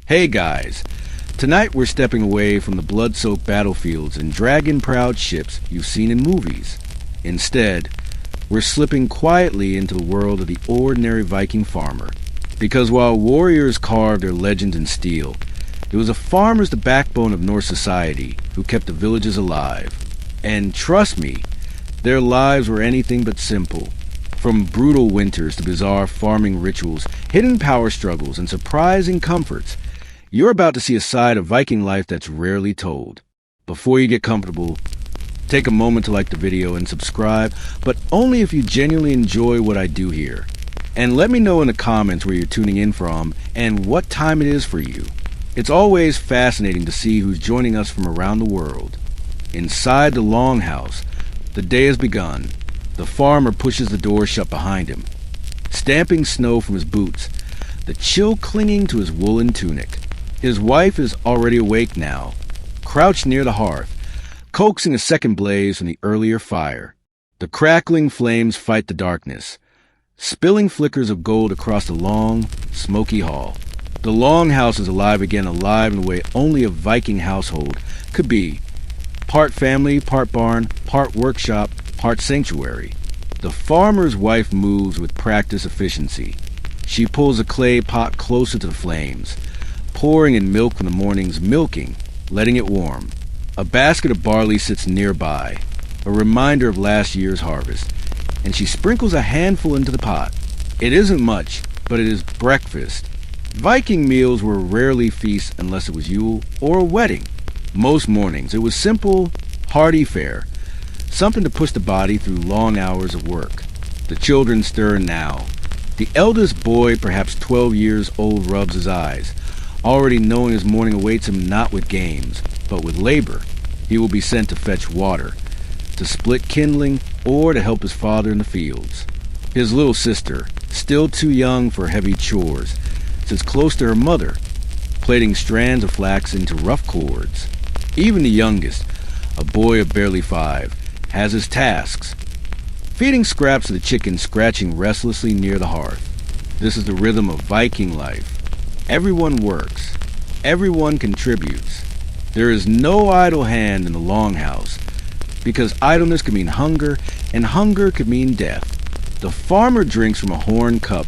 Hey guys, tonight we're stepping away from the blood-soaked battlefields and dragon-proud ships you've seen in movies. Instead, we're slipping quietly into the world of the ordinary Viking farmer. Because while warriors carved their legends in steel, it was the farmers the backbone of Norse society who kept the villages alive. And trust me, their lives were anything but simple. From brutal winters to bizarre farming rituals, hidden power struggles, and surprising comforts, you're about to see a side of Viking life that's rarely told. Before you get comfortable, take a moment to like the video and subscribe, but only if you genuinely enjoy what I do here. And let me know in the comments where you're tuning in from and what time it is for you. It's always fascinating to see who's joining us from around the world. Inside the longhouse, the day has begun. The farmer pushes the door shut behind him, stamping snow from his boots, the chill clinging to his woolen tunic. His wife is already awake now, crouched near the hearth, coaxing a second blaze from the earlier fire. The crackling flames fight the darkness, spilling flickers of gold across the long, smoky hall. The longhouse is alive again, alive in the way only a Viking household could be. Part family, part barn, part workshop, part sanctuary. The farmer's wife moves with practiced efficiency. She pulls a clay pot closer to the flames, pouring in milk from the morning's milking, letting it warm. A basket of barley sits nearby, a reminder of last year's harvest, and she sprinkles a handful into the pot. It isn't much, but it is breakfast. Viking meals were rarely feasts unless it was Yule or a wedding. Most mornings it was simple, hearty fare, something to push the body through long hours of work. The children stir now. The eldest boy, perhaps 12 years old, rubs his eyes, already knowing his morning awaits him not with games, but with labor. He will be sent to fetch water, to split kindling, or to help his father in the fields. His little sister, still too young for heavy chores, sits close to her mother, plaiting strands of flax into rough cords. Even the youngest, a boy of barely 5, has his tasks, feeding scraps to the chickens scratching restlessly near the hearth. This is the rhythm of Viking life. Everyone works. Everyone contributes. There is no idle hand in the longhouse, because idleness could mean hunger, and hunger could mean death. The farmer drinks from a horn cup,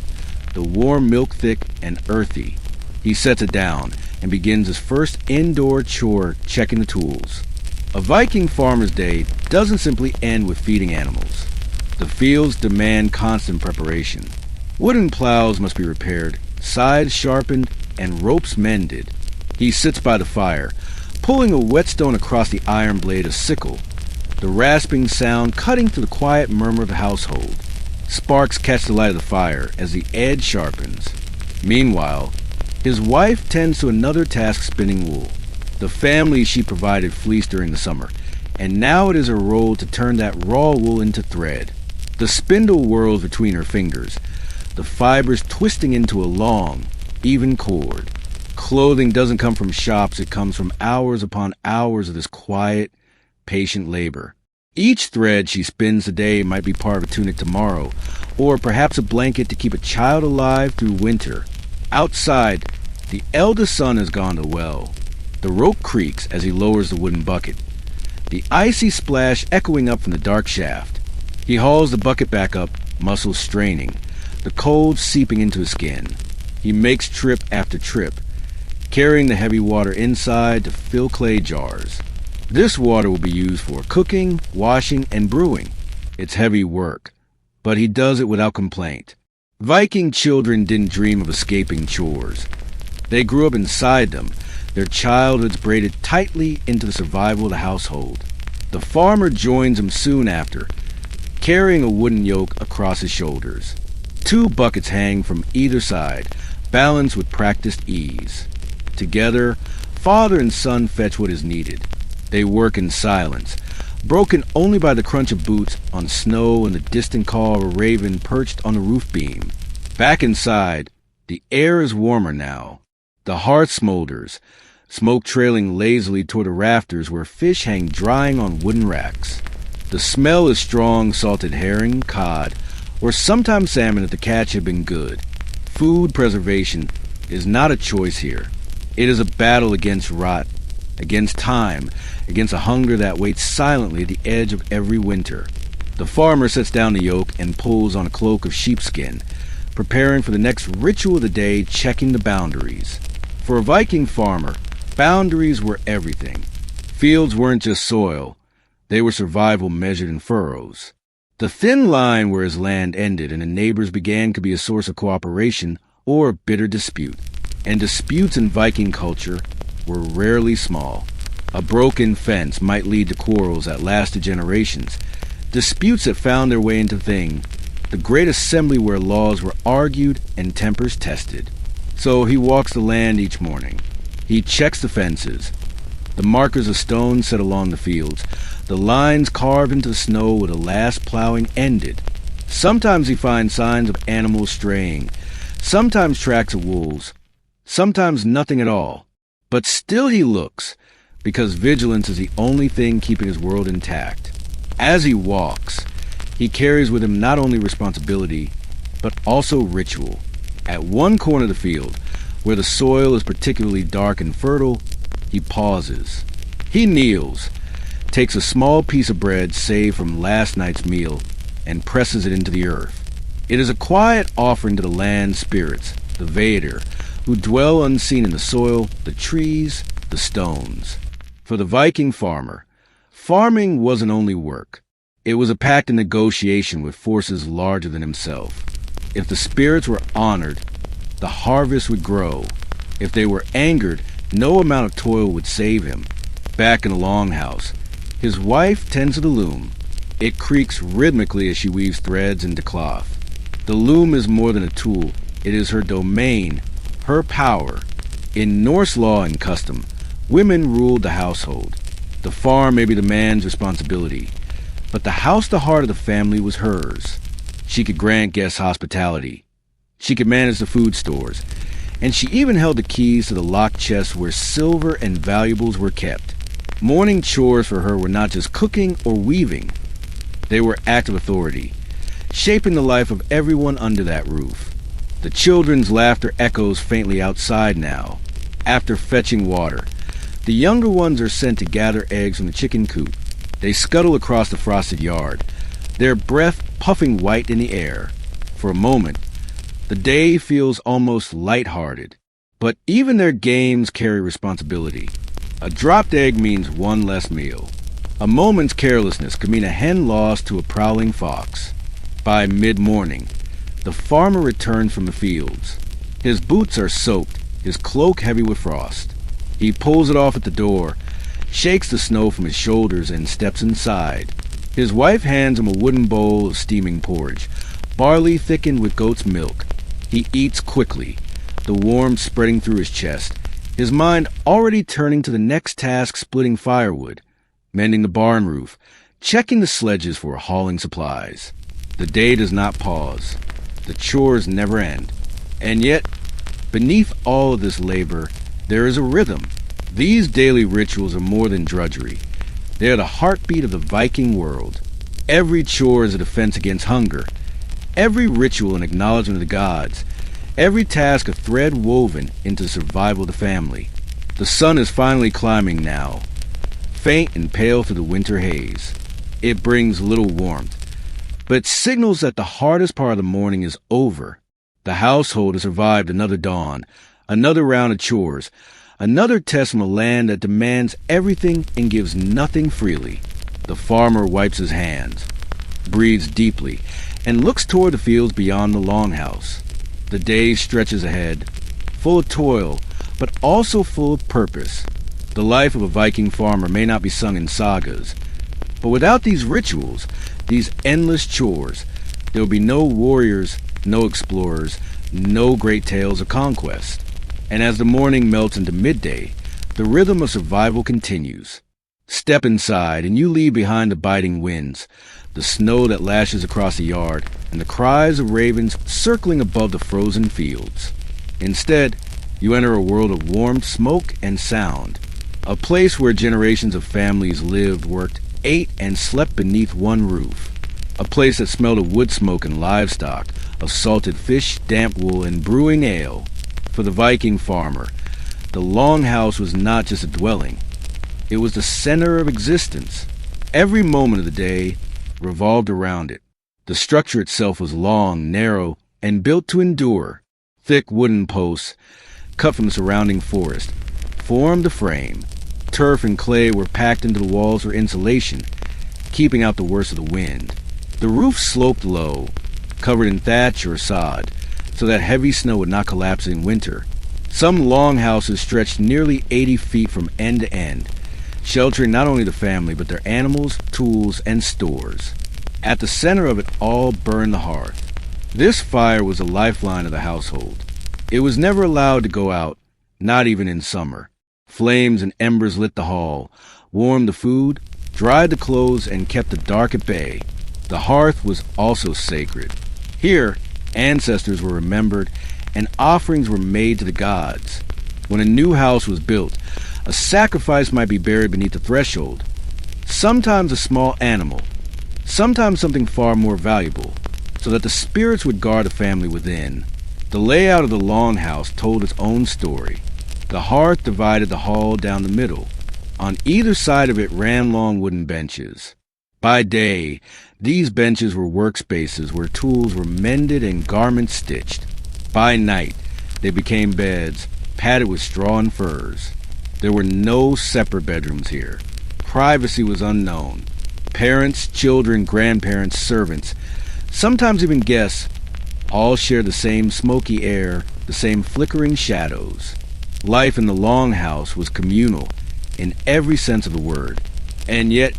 the warm milk thick and earthy. He sets it down and begins his first indoor chore, checking the tools. A Viking farmer's day doesn't simply end with feeding animals. The fields demand constant preparation. Wooden plows must be repaired, scythes sharpened, and ropes mended. He sits by the fire, pulling a whetstone across the iron blade of sickle, the rasping sound cutting through the quiet murmur of the household. Sparks catch the light of the fire as the edge sharpens. Meanwhile, his wife tends to another task, spinning wool. The family she provided fleece during the summer, and now it is her role to turn that raw wool into thread. The spindle whirls between her fingers, the fibers twisting into a long, even cord. Clothing doesn't come from shops, it comes from hours upon hours of this quiet, patient labor. Each thread she spins today might be part of a tunic tomorrow, or perhaps a blanket to keep a child alive through winter. Outside, the eldest son has gone to the well. The rope creaks as he lowers the wooden bucket, the icy splash echoing up from the dark shaft. He hauls the bucket back up, muscles straining, the cold seeping into his skin. He makes trip after trip, carrying the heavy water inside to fill clay jars. This water will be used for cooking, washing, and brewing. It's heavy work, but he does it without complaint. Viking children didn't dream of escaping chores. They grew up inside them, their childhoods braided tightly into the survival of the household. The farmer joins them soon after, carrying a wooden yoke across his shoulders. 2 buckets hang from either side, balanced with practiced ease. Together, father and son fetch what is needed. They work in silence, broken only by the crunch of boots on snow and the distant call of a raven perched on the roof beam. Back inside, the air is warmer now. The hearth smolders, smoke trailing lazily toward the rafters where fish hang drying on wooden racks. The smell is strong salted herring, cod, or sometimes salmon if the catch had been good. Food preservation is not a choice here. It is a battle against rot, against time, against a hunger that waits silently at the edge of every winter. The farmer sets down the yoke and pulls on a cloak of sheepskin, preparing for the next ritual of the day, checking the boundaries. For a Viking farmer, boundaries were everything. Fields weren't just soil. They were survival measured in furrows. The thin line where his land ended and the neighbors began could be a source of cooperation or a bitter dispute. And disputes in Viking culture were rarely small. A broken fence might lead to quarrels that lasted generations. Disputes that found their way into Thing, the great assembly where laws were argued and tempers tested. So he walks the land each morning. He checks the fences, the markers of stone set along the fields, the lines carved into the snow where the last plowing ended. Sometimes he finds signs of animals straying, sometimes tracks of wolves, sometimes nothing at all. But still he looks, because vigilance is the only thing keeping his world intact. As he walks, he carries with him not only responsibility, but also ritual. At one corner of the field, where the soil is particularly dark and fertile, he pauses. He kneels, takes a small piece of bread saved from last night's meal, and presses it into the earth. It is a quiet offering to the land spirits, the Vader, who dwell unseen in the soil, the trees, the stones. For the Viking farmer, farming wasn't only work. It was a pact and negotiation with forces larger than himself. If the spirits were honored, the harvest would grow. If they were angered, no amount of toil would save him. Back in the longhouse, his wife tends to the loom. It creaks rhythmically as she weaves threads into cloth. The loom is more than a tool. It is her domain, her power. In Norse law and custom, women ruled the household. The farm may be the man's responsibility, but the house, the heart of the family, was hers. She could grant guests hospitality. She could manage the food stores. And she even held the keys to the locked chests where silver and valuables were kept. Morning chores for her were not just cooking or weaving. They were acts of authority, shaping the life of everyone under that roof. The children's laughter echoes faintly outside now. After fetching water, the younger ones are sent to gather eggs from the chicken coop. They scuttle across the frosted yard, their breath puffing white in the air. For a moment, the day feels almost lighthearted. But even their games carry responsibility. A dropped egg means one less meal. A moment's carelessness could mean a hen lost to a prowling fox. By mid-morning, the farmer returns from the fields. His boots are soaked, his cloak heavy with frost. He pulls it off at the door, shakes the snow from his shoulders, and steps inside. His wife hands him a wooden bowl of steaming porridge, barley thickened with goat's milk. He eats quickly, the warmth spreading through his chest, his mind already turning to the next task, splitting firewood, mending the barn roof, checking the sledges for hauling supplies. The day does not pause. The chores never end. And yet, beneath all of this labor, there is a rhythm. These daily rituals are more than drudgery. They are the heartbeat of the Viking world. Every chore is a defense against hunger. Every ritual an acknowledgement of the gods. Every task a thread woven into the survival of the family. The sun is finally climbing now, faint and pale through the winter haze. It brings little warmth, but it signals that the hardest part of the morning is over. The household has survived another dawn, another round of chores, another test from a land that demands everything and gives nothing freely. The farmer wipes his hands, breathes deeply, and looks toward the fields beyond the longhouse. The day stretches ahead, full of toil, but also full of purpose. The life of a Viking farmer may not be sung in sagas, but without these rituals, these endless chores, there will be no warriors, no explorers, no great tales of conquest. And as the morning melts into midday, the rhythm of survival continues. Step inside, and you leave behind the biting winds, the snow that lashes across the yard, and the cries of ravens circling above the frozen fields. Instead, you enter a world of warmth, smoke, and sound. A place where generations of families lived, worked, ate, and slept beneath one roof. A place that smelled of wood smoke and livestock, of salted fish, damp wool, and brewing ale. For the Viking farmer, The longhouse was not just a dwelling. It was the center of existence. Every moment of the day revolved around it. The structure itself was long, narrow, and built to endure. Thick wooden posts, cut from the surrounding forest, formed the frame. Turf and clay were packed into the walls for insulation, keeping out the worst of the wind. The roof sloped low, covered in thatch or sod, so that heavy snow would not collapse in winter. Some longhouses stretched nearly 80 feet from end to end, sheltering not only the family, but their animals, tools, and stores. At the center of it all burned the hearth. This fire was the lifeline of the household. It was never allowed to go out, not even in summer. Flames and embers lit the hall, warmed the food, dried the clothes, and kept the dark at bay. The hearth was also sacred. Here, ancestors were remembered, and offerings were made to the gods. When a new house was built, a sacrifice might be buried beneath the threshold. Sometimes a small animal, sometimes something far more valuable, so that the spirits would guard the family within. The layout of the longhouse told its own story. The hearth divided the hall down the middle. On either side of it ran long wooden benches. By day, these benches were workspaces where tools were mended and garments stitched. By night, they became beds, padded with straw and furs. There were no separate bedrooms here. Privacy was unknown. Parents, children, grandparents, servants, sometimes even guests, all shared the same smoky air, the same flickering shadows. Life in the longhouse was communal in every sense of the word. And yet,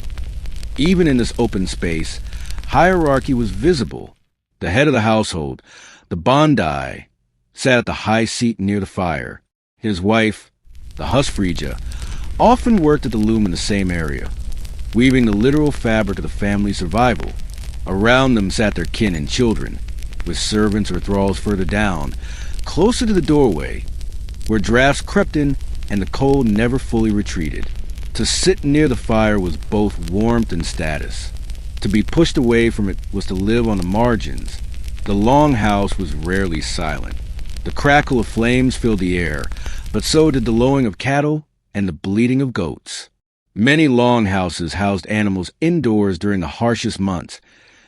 even in this open space, hierarchy was visible. The head of the household, the Bondi, sat at the high seat near the fire. His wife, the Husfrija, often worked at the loom in the same area, weaving the literal fabric of the family's survival. Around them sat their kin and children, with servants or thralls further down, closer to the doorway, where drafts crept in and the cold never fully retreated. To sit near the fire was both warmth and status. To be pushed away from it was to live on the margins. The longhouse was rarely silent. The crackle of flames filled the air, but so did the lowing of cattle and the bleating of goats. Many longhouses housed animals indoors during the harshest months,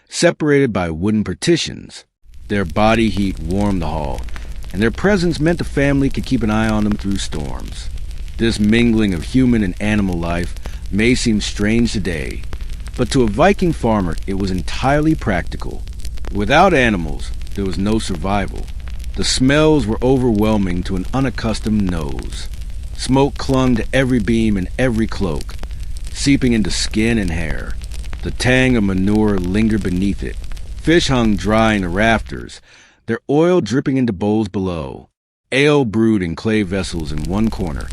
separated by wooden partitions. Their body heat warmed the hall, and their presence meant the family could keep an eye on them through storms. This mingling of human and animal life may seem strange today, but to a Viking farmer it was entirely practical. Without animals, there was no survival. The smells were overwhelming to an unaccustomed nose. Smoke clung to every beam and every cloak, seeping into skin and hair. The tang of manure lingered beneath it. Fish hung dry in the rafters, their oil dripping into bowls below. Ale brewed in clay vessels in one corner,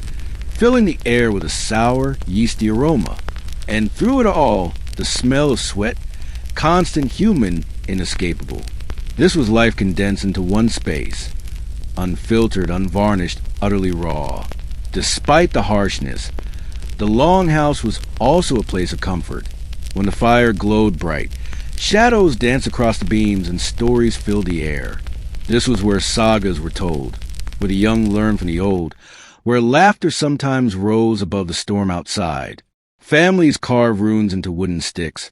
filling the air with a sour, yeasty aroma. And through it all, the smell of sweat, constant, human, inescapable. This was life condensed into one space, unfiltered, unvarnished, utterly raw. Despite the harshness, the longhouse was also a place of comfort. When the fire glowed bright, shadows danced across the beams and stories filled the air. This was where sagas were told, where the young learned from the old, where laughter sometimes rose above the storm outside. Families carved runes into wooden sticks,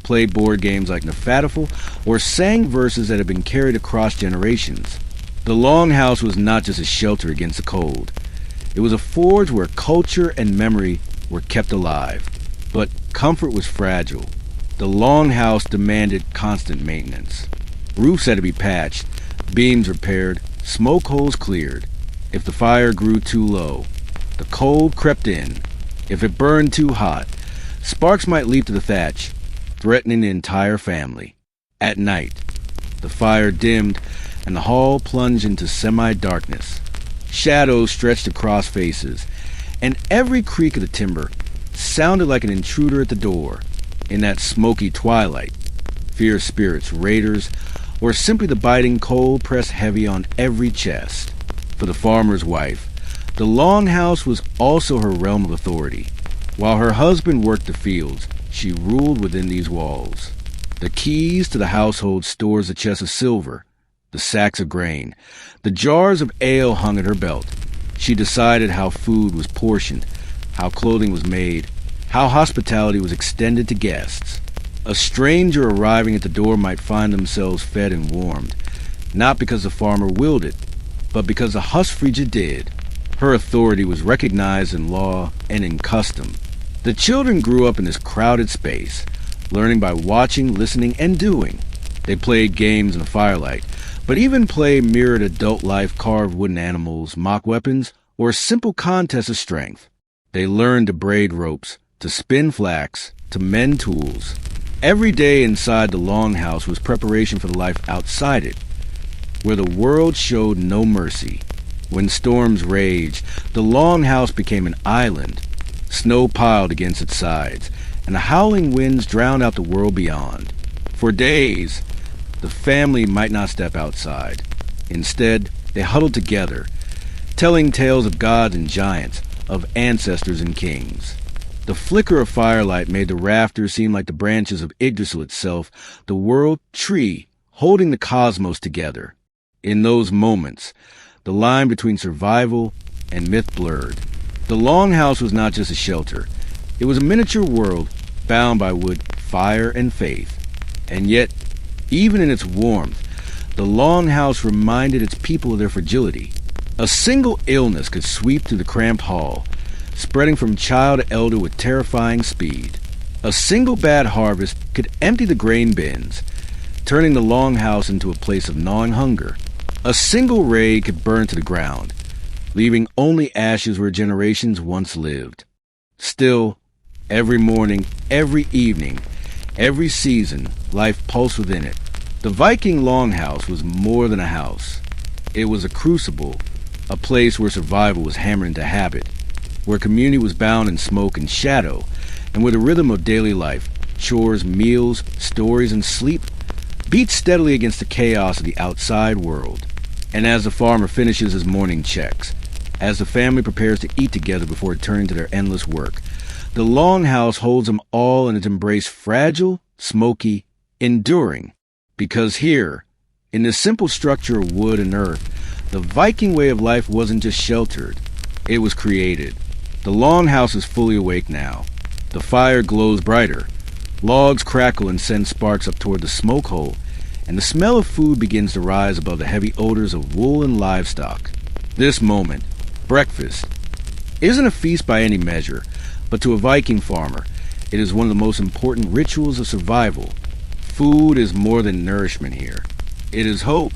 played board games like Nefatiful, or sang verses that had been carried across generations. The longhouse was not just a shelter against the cold. It was a forge where culture and memory were kept alive. But comfort was fragile. The longhouse demanded constant maintenance. Roofs had to be patched, beams repaired, smoke holes cleared. If the fire grew too low, the cold crept in. If it burned too hot, sparks might leap to the thatch, threatening the entire family. At night, the fire dimmed and the hall plunged into semi-darkness. Shadows stretched across faces, and every creak of the timber sounded like an intruder at the door. In that smoky twilight, fierce spirits, raiders, or simply the biting cold pressed heavy on every chest. For the farmer's wife, the longhouse was also her realm of authority. While her husband worked the fields, she ruled within these walls. The keys to the household stores the chests of silver, the sacks of grain, the jars of ale hung at her belt. She decided how food was portioned, how clothing was made, how hospitality was extended to guests. A stranger arriving at the door might find themselves fed and warmed, not because the farmer willed it, but because the Husfrija did. Her authority was recognized in law and in custom. The children grew up in this crowded space, learning by watching, listening, and doing. They played games in the firelight, but even play mirrored adult life, carved wooden animals, mock weapons, or a simple contest of strength. They learned to braid ropes, to spin flax, to mend tools. Every day inside the longhouse was preparation for the life outside it, where the world showed no mercy. When storms raged, the longhouse became an island. Snow piled against its sides, and the howling winds drowned out the world beyond. For days, the family might not step outside. Instead, they huddled together, telling tales of gods and giants, of ancestors and kings. The flicker of firelight made the rafters seem like the branches of Yggdrasil itself, the world tree holding the cosmos together. In those moments, the line between survival and myth blurred. The longhouse was not just a shelter. It was a miniature world bound by wood, fire, and faith. And yet, even in its warmth, the longhouse reminded its people of their fragility. A single illness could sweep through the cramped hall, spreading from child to elder with terrifying speed. A single bad harvest could empty the grain bins, turning the longhouse into a place of gnawing hunger. A single raid could burn to the ground, leaving only ashes where generations once lived. Still, every morning, every evening, every season, life pulsed within it. The Viking longhouse was more than a house. It was a crucible, a place where survival was hammered into habit, where community was bound in smoke and shadow, and where the rhythm of daily life, chores, meals, stories, and sleep beat steadily against the chaos of the outside world. And as the farmer finishes his morning checks, as the family prepares to eat together before returning to their endless work, the longhouse holds them all in its embrace, fragile, smoky, enduring. Because here, in this simple structure of wood and earth, the Viking way of life wasn't just sheltered, it was created. The longhouse is fully awake now. The fire glows brighter. Logs crackle and send sparks up toward the smoke hole, and the smell of food begins to rise above the heavy odors of wool and livestock. This moment, breakfast, isn't a feast by any measure, but to a Viking farmer, it is one of the most important rituals of survival. Food is more than nourishment here. It is hope.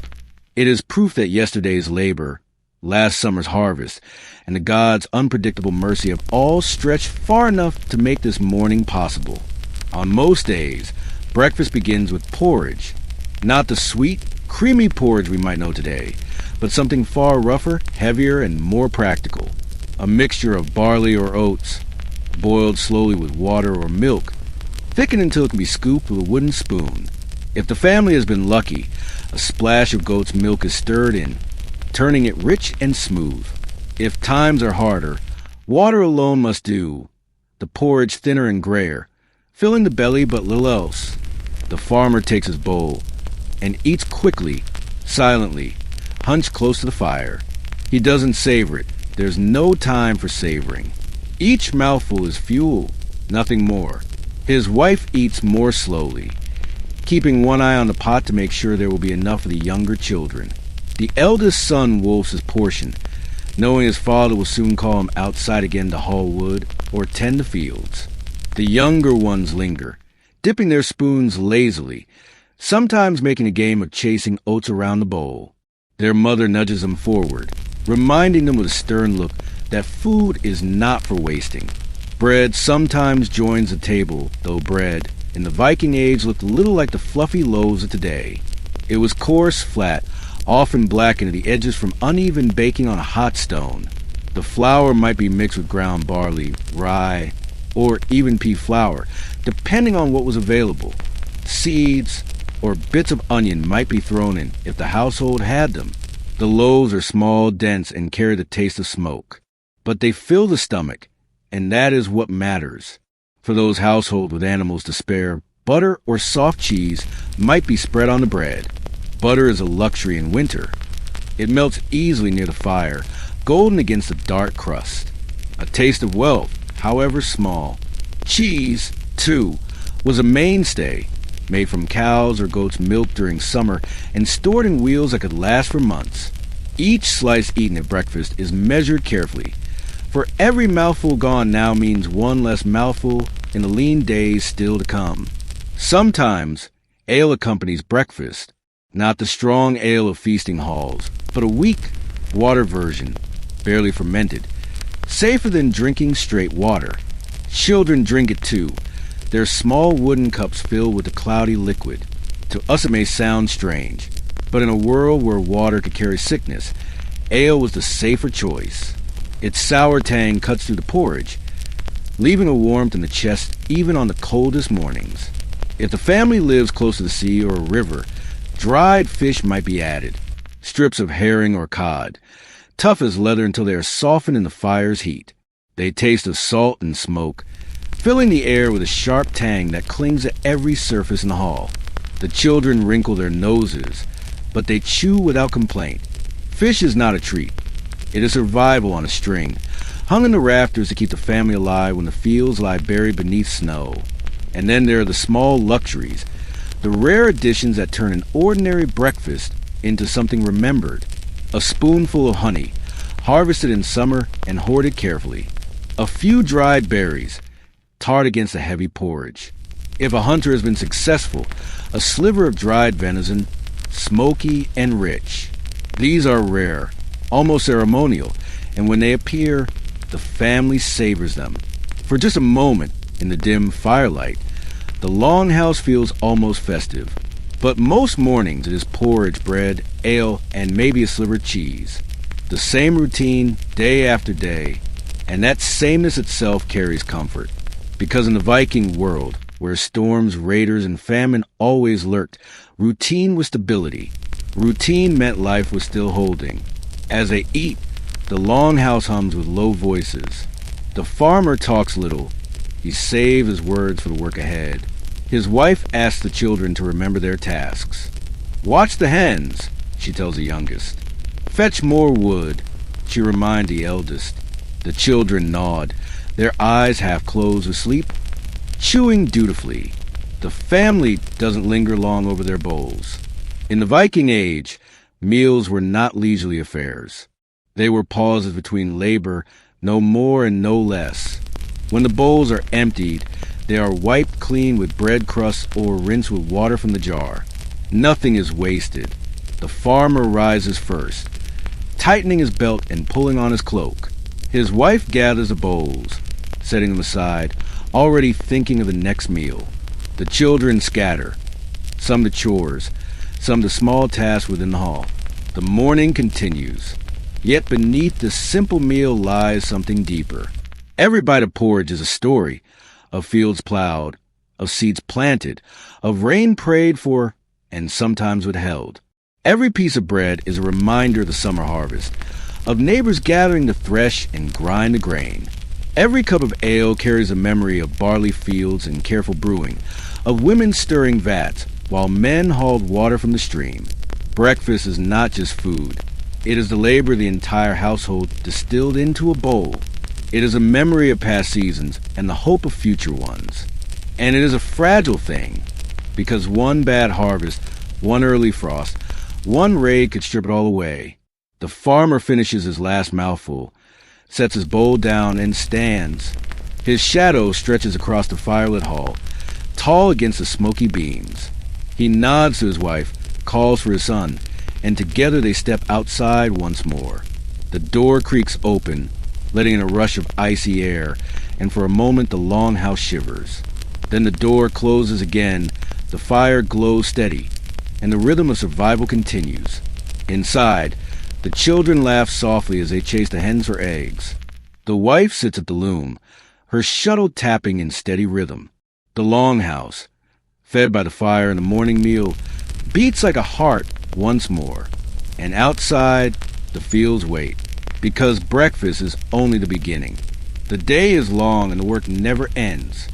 It is proof that yesterday's labor, last summer's harvest, and the gods' unpredictable mercy have all stretched far enough to make this morning possible. On most days, breakfast begins with porridge. Not the sweet, creamy porridge we might know today, but something far rougher, heavier, and more practical. A mixture of barley or oats, boiled slowly with water or milk, thickened until it can be scooped with a wooden spoon. If the family has been lucky, a splash of goat's milk is stirred in, turning it rich and smooth. If times are harder, water alone must do, the porridge thinner and grayer, filling the belly but little else. The farmer takes his bowl and eats quickly, silently, hunched close to the fire. He doesn't savor it. There's no time for savoring. Each mouthful is fuel, nothing more. His wife eats more slowly, keeping one eye on the pot to make sure there will be enough for the younger children. The eldest son wolfs his portion, knowing his father will soon call him outside again to haul wood or tend the fields. The younger ones linger, dipping their spoons lazily, sometimes making a game of chasing oats around the bowl. Their mother nudges them forward, reminding them with a stern look that food is not for wasting. Bread sometimes joins the table, though bread, in the Viking Age, looked a little like the fluffy loaves of today. It was coarse, flat, often blackened at the edges from uneven baking on a hot stone. The flour might be mixed with ground barley, rye, or even pea flour, depending on what was available. Seeds or bits of onion might be thrown in if the household had them. The loaves are small, dense, and carry the taste of smoke. But they fill the stomach, and that is what matters. For those households with animals to spare, butter or soft cheese might be spread on the bread. Butter is a luxury in winter. It melts easily near the fire, golden against the dark crust. A taste of wealth, however small. Cheese, too, was a mainstay, made from cows' or goats' milk during summer and stored in wheels that could last for months. Each slice eaten at breakfast is measured carefully, for every mouthful gone now means one less mouthful in the lean days still to come. Sometimes ale accompanies breakfast, not the strong ale of feasting halls, but a weak water version, barely fermented, safer than drinking straight water. Children drink it too, their small wooden cups filled with the cloudy liquid. To us it may sound strange, but in a world where water could carry sickness, ale was the safer choice. Its sour tang cuts through the porridge, leaving a warmth in the chest even on the coldest mornings. If the family lives close to the sea or a river, dried fish might be added, strips of herring or cod, tough as leather until they are softened in the fire's heat. They taste of salt and smoke, filling the air with a sharp tang that clings to every surface in the hall. The children wrinkle their noses, but they chew without complaint. Fish is not a treat. It is survival on a string, hung in the rafters to keep the family alive when the fields lie buried beneath snow. And then there are the small luxuries, the rare additions that turn an ordinary breakfast into something remembered. A spoonful of honey, harvested in summer and hoarded carefully. A few dried berries, tarred against a heavy porridge. If a hunter has been successful, a sliver of dried venison, smoky and rich. These are rare, almost ceremonial, and when they appear, the family savors them. For just a moment, in the dim firelight, the longhouse feels almost festive. But most mornings it is porridge, bread, ale, and maybe a sliver of cheese. The same routine, day after day, and that sameness itself carries comfort. Because in the Viking world, where storms, raiders, and famine always lurked, routine was stability. Routine meant life was still holding. As they eat, the longhouse hums with low voices. The farmer talks little. He saves his words for the work ahead. His wife asks the children to remember their tasks. "Watch the hens," she tells the youngest. "Fetch more wood," she reminds the eldest. The children nod, their eyes half closed with sleep, chewing dutifully. The family doesn't linger long over their bowls. In the Viking Age, meals were not leisurely affairs. They were pauses between labor, no more and no less. When the bowls are emptied, they are wiped clean with bread crusts or rinsed with water from the jar. Nothing is wasted. The farmer rises first, tightening his belt and pulling on his cloak. His wife gathers the bowls, setting them aside, already thinking of the next meal. The children scatter, some to chores, some to small tasks within the hall. The morning continues. Yet beneath the simple meal lies something deeper. Every bite of porridge is a story, of fields plowed, of seeds planted, of rain prayed for, and sometimes withheld. Every piece of bread is a reminder of the summer harvest, of neighbors gathering to thresh and grind the grain. Every cup of ale carries a memory of barley fields and careful brewing, of women stirring vats, while men hauled water from the stream. Breakfast is not just food. It is the labor of the entire household distilled into a bowl. It is a memory of past seasons and the hope of future ones. And it is a fragile thing, because one bad harvest, one early frost, one raid could strip it all away. The farmer finishes his last mouthful, sets his bowl down, and stands. His shadow stretches across the firelit hall, tall against the smoky beams. He nods to his wife, calls for his son, and together they step outside once more. The door creaks open, letting in a rush of icy air, and for a moment the longhouse shivers. Then the door closes again, the fire glows steady, and the rhythm of survival continues. Inside, the children laugh softly as they chase the hens for eggs. The wife sits at the loom, her shuttle tapping in steady rhythm. The longhouse, fed by the fire and the morning meal, beats like a heart once more. And outside, the fields wait, because breakfast is only the beginning. The day is long and the work never ends.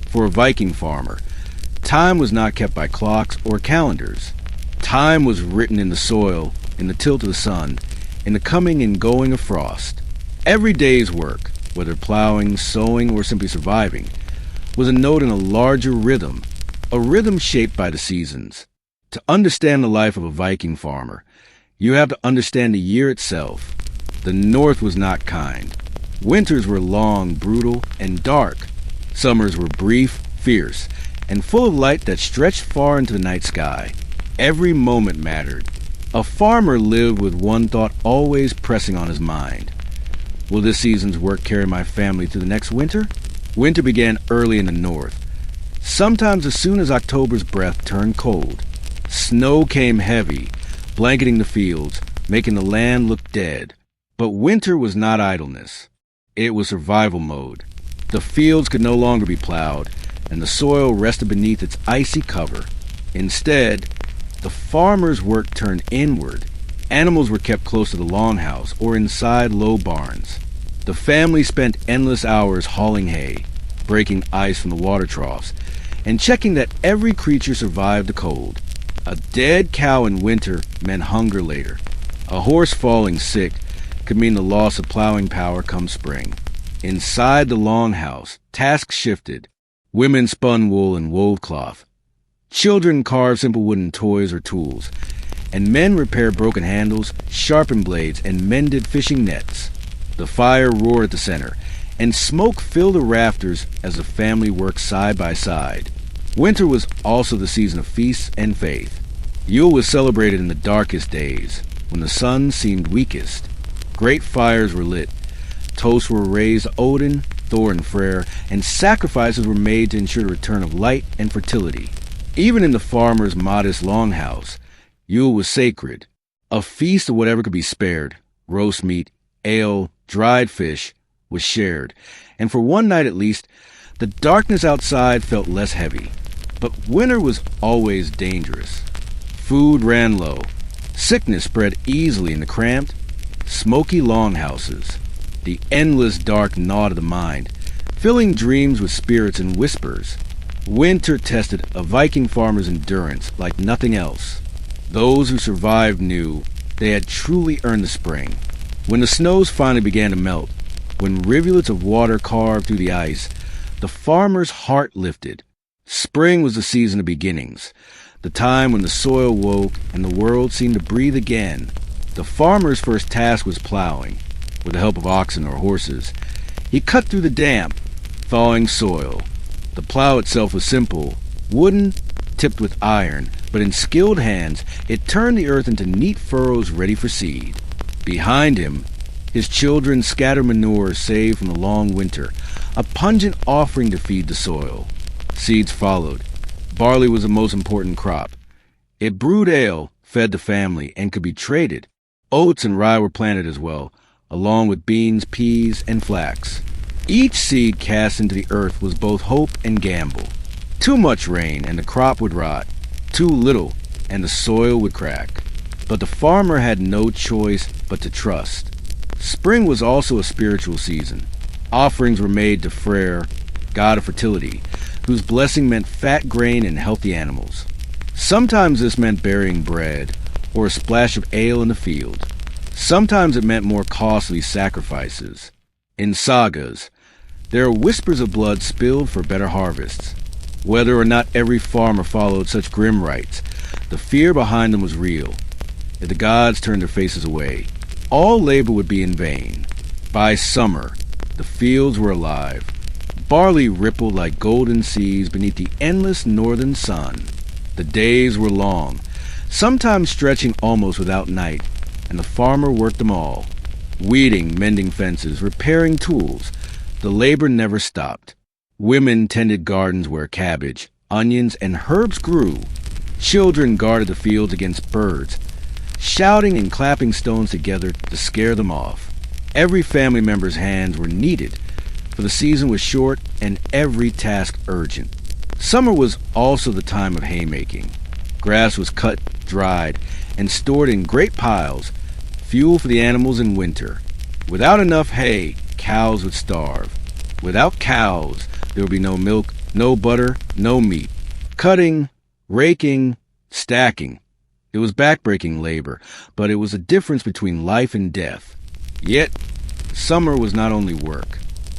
For a Viking farmer, time was not kept by clocks or calendars. Time was written in the soil, in the tilt of the sun, in the coming and going of frost. Every day's work, whether plowing, sowing, or simply surviving, was a note in a larger rhythm, a rhythm shaped by the seasons. To understand the life of a Viking farmer, you have to understand the year itself. The North was not kind. Winters were long, brutal, and dark. Summers were brief, fierce, and full of light that stretched far into the night sky. Every moment mattered. A farmer lived with one thought always pressing on his mind. Will this season's work carry my family through the next winter? Winter began early in the north, sometimes as soon as October's breath turned cold. Snow came heavy, blanketing the fields, making the land look dead. But winter was not idleness. It was survival mode. The fields could no longer be plowed, and the soil rested beneath its icy cover. Instead, the farmer's work turned inward. Animals were kept close to the longhouse or inside low barns. The family spent endless hours hauling hay, breaking ice from the water troughs, and checking that every creature survived the cold. A dead cow in winter meant hunger later. A horse falling sick could mean the loss of plowing power come spring. Inside the longhouse, tasks shifted. Women spun wool and wove cloth. Children carved simple wooden toys or tools, and men repaired broken handles, sharpened blades, and mended fishing nets. The fire roared at the center, and smoke filled the rafters as the family worked side by side. Winter was also the season of feasts and faith. Yule was celebrated in the darkest days, when the sun seemed weakest. Great fires were lit, toasts were raised to Odin, Thor, and Freyr, and sacrifices were made to ensure the return of light and fertility. Even in the farmer's modest longhouse, Yule was sacred, a feast of whatever could be spared. Roast meat, ale, dried fish was shared, and for one night at least, the darkness outside felt less heavy. But winter was always dangerous. Food ran low. Sickness spread easily in the cramped, smoky longhouses. The endless dark gnawed at the mind, filling dreams with spirits and whispers. Winter tested a Viking farmer's endurance like nothing else. Those who survived knew they had truly earned the spring. When the snows finally began to melt, when rivulets of water carved through the ice, the farmer's heart lifted. Spring was the season of beginnings, the time when the soil woke and the world seemed to breathe again. The farmer's first task was plowing, with the help of oxen or horses. He cut through the damp, thawing soil. The plow itself was simple, wooden, tipped with iron, but in skilled hands, it turned the earth into neat furrows ready for seed. Behind him, his children scattered manure saved from the long winter, a pungent offering to feed the soil. Seeds followed. Barley was the most important crop. It brewed ale, fed the family, and could be traded. Oats and rye were planted as well, along with beans, peas, and flax. Each seed cast into the earth was both hope and gamble. Too much rain, and the crop would rot. Too little, and the soil would crack. But the farmer had no choice but to trust. Spring was also a spiritual season. Offerings were made to Freyr, god of fertility, whose blessing meant fat grain and healthy animals. Sometimes this meant burying bread, or a splash of ale in the field. Sometimes it meant more costly sacrifices. In sagas, there are whispers of blood spilled for better harvests. Whether or not every farmer followed such grim rites, the fear behind them was real. If the gods turned their faces away, all labor would be in vain. By summer, the fields were alive. Barley rippled like golden seas beneath the endless northern sun. The days were long, sometimes stretching almost without night, and the farmer worked them all. Weeding, mending fences, repairing tools. The labor never stopped. Women tended gardens where cabbage, onions, and herbs grew. Children guarded the fields against birds, shouting and clapping stones together to scare them off. Every family member's hands were needed, for the season was short and every task urgent. Summer was also the time of haymaking. Grass was cut, dried, and stored in great piles, fuel for the animals in winter. Without enough hay, cows would starve. Without cows, there would be no milk, no butter, no meat. Cutting, raking, stacking. It was backbreaking labor, but it was a difference between life and death. Yet, summer was not only work.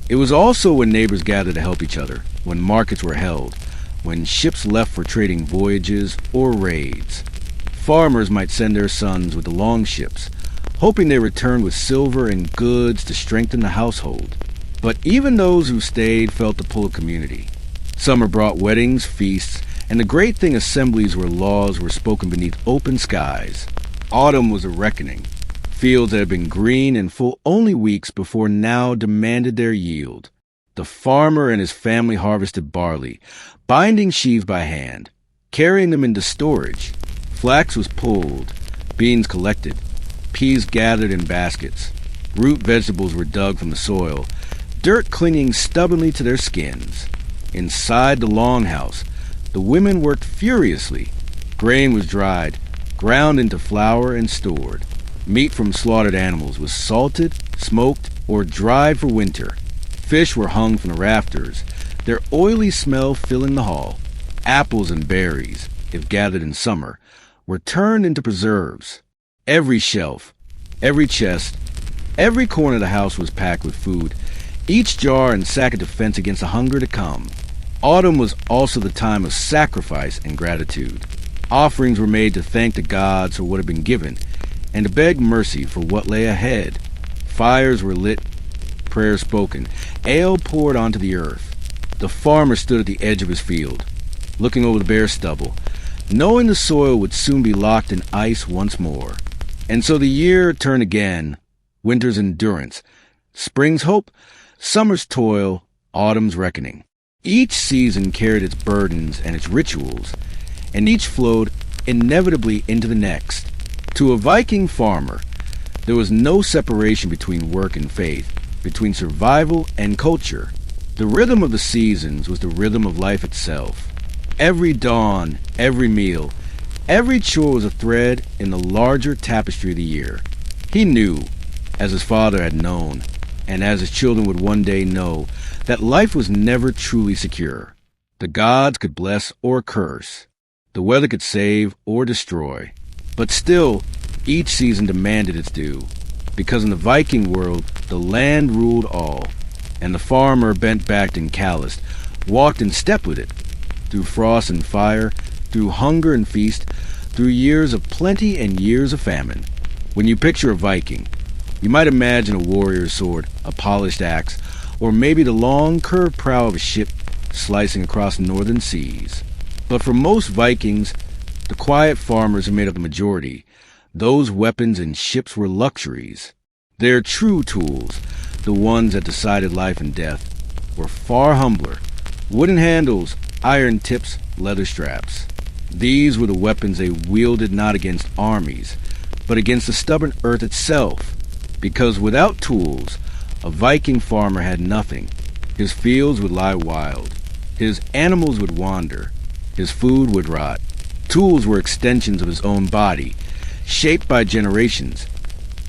It was also when neighbors gathered to help each other, when markets were held, when ships left for trading voyages or raids. Farmers might send their sons with the long ships, hoping they returned with silver and goods to strengthen the household. But even those who stayed felt the pull of community. Summer brought weddings, feasts, and the great thing assemblies where laws were spoken beneath open skies. Autumn was a reckoning. Fields that had been green and full only weeks before now demanded their yield. The farmer and his family harvested barley, binding sheaves by hand, carrying them into storage. Flax was pulled, beans collected, peas gathered in baskets. Root vegetables were dug from the soil, dirt clinging stubbornly to their skins. Inside the longhouse, the women worked furiously. Grain was dried, ground into flour, and stored. Meat from slaughtered animals was salted, smoked, or dried for winter. Fish were hung from the rafters, their oily smell filling the hall. Apples and berries, if gathered in summer, were turned into preserves. Every shelf, every chest, every corner of the house was packed with food, each jar and sack a defense against the hunger to come. Autumn was also the time of sacrifice and gratitude. Offerings were made to thank the gods for what had been given, and to beg mercy for what lay ahead. Fires were lit, prayers spoken, ale poured onto the earth. The farmer stood at the edge of his field, looking over the bare stubble, knowing the soil would soon be locked in ice once more. And so the year turned again, winter's endurance, spring's hope, summer's toil, autumn's reckoning. Each season carried its burdens and its rituals, and each flowed inevitably into the next. To a Viking farmer, there was no separation between work and faith, between survival and culture. The rhythm of the seasons was the rhythm of life itself. Every dawn, every meal, every chore was a thread in the larger tapestry of the year. He knew, as his father had known, and as his children would one day know, that life was never truly secure. The gods could bless or curse. The weather could save or destroy. But still, each season demanded its due, because in the Viking world, the land ruled all, and the farmer, bent-backed and calloused, walked in step with it, through frost and fire, through hunger and feast, through years of plenty and years of famine. When you picture a Viking, you might imagine a warrior's sword, a polished axe, or maybe the long, curved prow of a ship slicing across northern seas. But for most Vikings, the quiet farmers who made up the majority, those weapons and ships were luxuries. Their true tools, the ones that decided life and death, were far humbler. Wooden handles, iron tips, leather straps. These were the weapons they wielded not against armies, but against the stubborn earth itself. Because without tools, a Viking farmer had nothing. His fields would lie wild. His animals would wander. His food would rot. Tools were extensions of his own body, shaped by generations,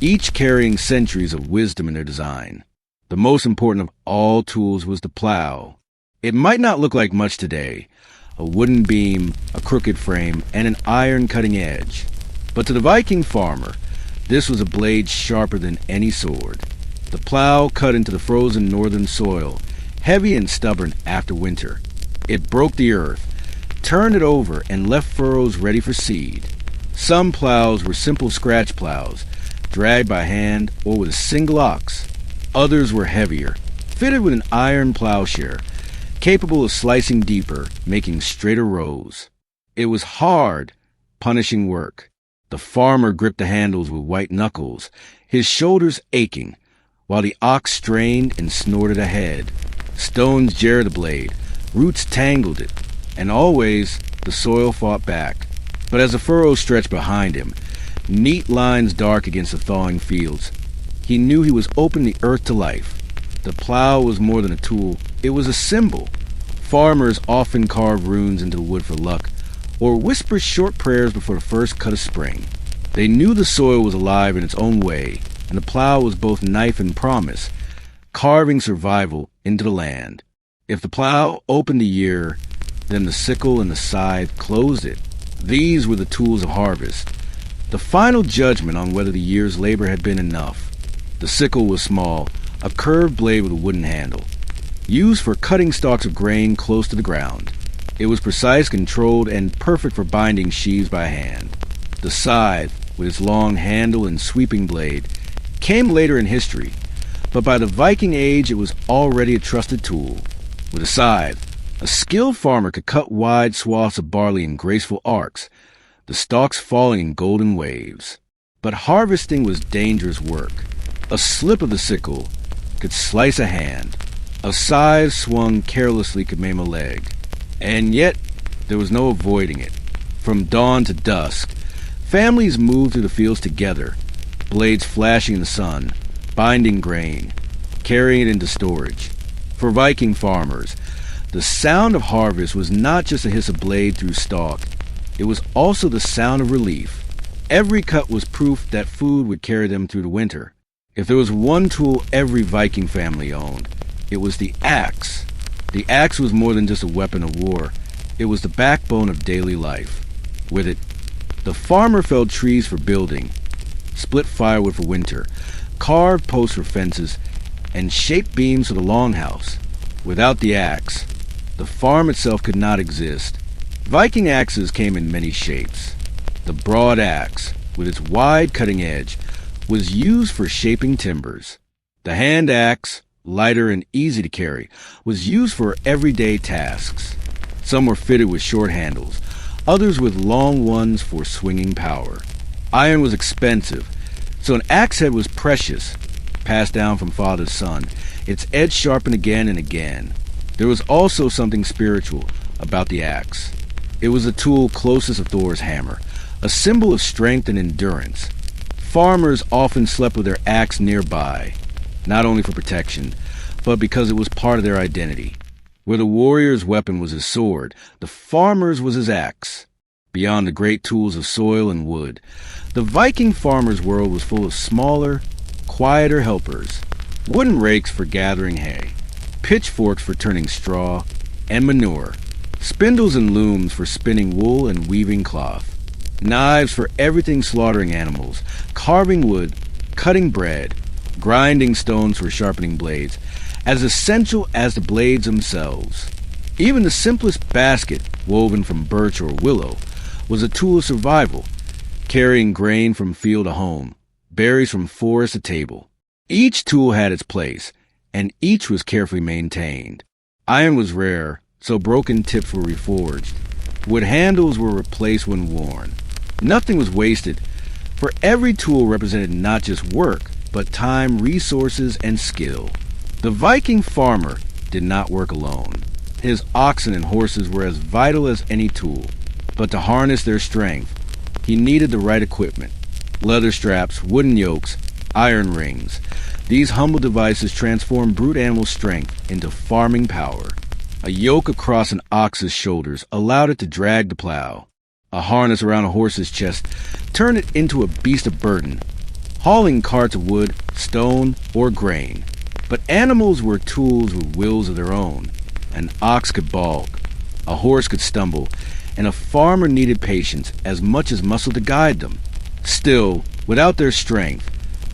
each carrying centuries of wisdom in their design. The most important of all tools was the plow. It might not look like much today, a wooden beam, a crooked frame, and an iron cutting edge. But to the Viking farmer, this was a blade sharper than any sword. The plow cut into the frozen northern soil, heavy and stubborn after winter. It broke the earth, turned it over, and left furrows ready for seed. Some plows were simple scratch plows, dragged by hand or with a single ox. Others were heavier, fitted with an iron plowshare, capable of slicing deeper, making straighter rows. It was hard, punishing work. The farmer gripped the handles with white knuckles, his shoulders aching, while the ox strained and snorted ahead. Stones jarred the blade, roots tangled it, and always the soil fought back. But as the furrows stretched behind him, neat lines dark against the thawing fields, he knew he was opening the earth to life. The plow was more than a tool, it was a symbol. Farmers often carved runes into the wood for luck, or whispered short prayers before the first cut of spring. They knew the soil was alive in its own way, and the plow was both knife and promise, carving survival into the land. If the plow opened the year, then the sickle and the scythe closed it. These were the tools of harvest, the final judgment on whether the year's labor had been enough. The sickle was small, a curved blade with a wooden handle, used for cutting stalks of grain close to the ground. It was precise, controlled, and perfect for binding sheaves by hand. The scythe, with its long handle and sweeping blade, came later in history, but by the Viking Age it was already a trusted tool. With a scythe, a skilled farmer could cut wide swaths of barley in graceful arcs, the stalks falling in golden waves. But harvesting was dangerous work. A slip of the sickle could slice a hand. A scythe swung carelessly could maim a leg. And yet, there was no avoiding it. From dawn to dusk, families moved through the fields together, blades flashing in the sun, binding grain, carrying it into storage. For Viking farmers, the sound of harvest was not just a hiss of blade through stalk. It was also the sound of relief. Every cut was proof that food would carry them through the winter. If there was one tool every Viking family owned, it was the axe. The axe was more than just a weapon of war. It was the backbone of daily life. With it, the farmer felled trees for building, split firewood for winter, carved posts for fences, and shaped beams for the longhouse. Without the axe, the farm itself could not exist. Viking axes came in many shapes. The broad axe, with its wide cutting edge, was used for shaping timbers. The hand axe, lighter and easy to carry, was used for everyday tasks. Some were fitted with short handles, others with long ones for swinging power. Iron was expensive, so an axe head was precious, passed down from father to son, its edge sharpened again and again. There was also something spiritual about the axe. It was the tool closest to Thor's hammer, a symbol of strength and endurance. Farmers often slept with their axe nearby, not only for protection, but because it was part of their identity. Where the warrior's weapon was his sword, the farmer's was his axe. Beyond the great tools of soil and wood, the Viking farmer's world was full of smaller, quieter helpers. Wooden rakes for gathering hay, pitchforks for turning straw and manure, spindles and looms for spinning wool and weaving cloth, knives for everything slaughtering animals, carving wood, cutting bread, grinding stones for sharpening blades, as essential as the blades themselves. Even the simplest basket, woven from birch or willow, was a tool of survival, carrying grain from field to home, berries from forest to table. Each tool had its place, and each was carefully maintained. Iron was rare, so broken tips were reforged. Wood handles were replaced when worn. Nothing was wasted, for every tool represented not just work, but time, resources, and skill. The Viking farmer did not work alone. His oxen and horses were as vital as any tool, but to harness their strength, he needed the right equipment. Leather straps, wooden yokes, iron rings. These humble devices transformed brute animal strength into farming power. A yoke across an ox's shoulders allowed it to drag the plow. A harness around a horse's chest turned it into a beast of burden, hauling carts of wood, stone, or grain. But animals were tools with wills of their own. An ox could balk, a horse could stumble, and a farmer needed patience as much as muscle to guide them. Still, without their strength,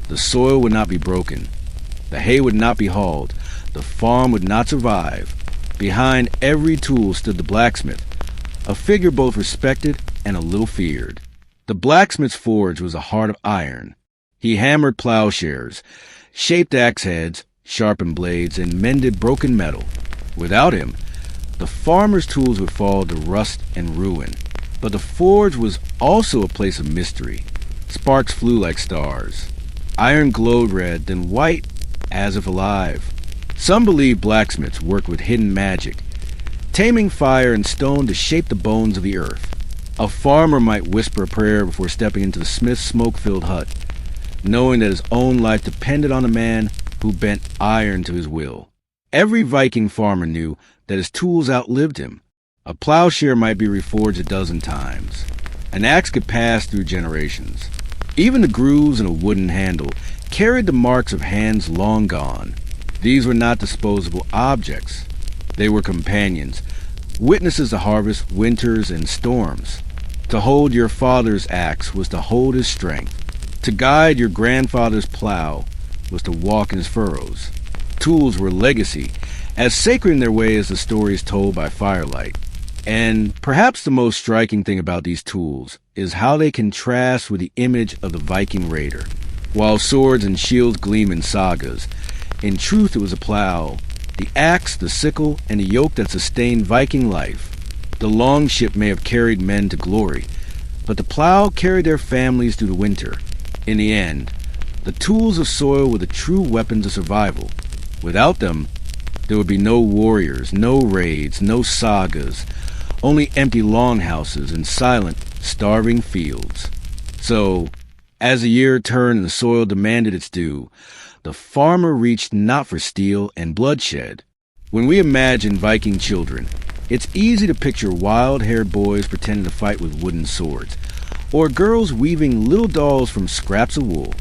the soil would not be broken, the hay would not be hauled, the farm would not survive. Behind every tool stood the blacksmith, a figure both respected and a little feared. The blacksmith's forge was a heart of iron. He hammered plowshares, shaped axe heads, sharpened blades, and mended broken metal. Without him, the farmer's tools would fall to rust and ruin. But the forge was also a place of mystery. Sparks flew like stars. Iron glowed red, then white, as if alive. Some believed blacksmiths worked with hidden magic, taming fire and stone to shape the bones of the earth. A farmer might whisper a prayer before stepping into the smith's smoke-filled hut, knowing that his own life depended on the man who bent iron to his will. Every Viking farmer knew that his tools outlived him. A plowshare might be reforged a dozen times. An axe could pass through generations. Even the grooves in a wooden handle carried the marks of hands long gone. These were not disposable objects. They were companions, witnesses to harvest, winters, and storms. To hold your father's axe was to hold his strength. To guide your grandfather's plow was to walk in his furrows. Tools were legacy, as sacred in their way as the stories told by firelight. And perhaps the most striking thing about these tools is how they contrast with the image of the Viking raider. While swords and shields gleam in sagas, in truth it was a plow, the axe, the sickle, and the yoke that sustained Viking life. The longship may have carried men to glory, but the plow carried their families through the winter. In the end, the tools of soil were the true weapons of survival. Without them, there would be no warriors, no raids, no sagas, only empty longhouses and silent, starving fields. So, as the year turned and the soil demanded its due, the farmer reached not for steel and bloodshed. When we imagine Viking children, it's easy to picture wild-haired boys pretending to fight with wooden swords, or girls weaving little dolls from scraps of wool.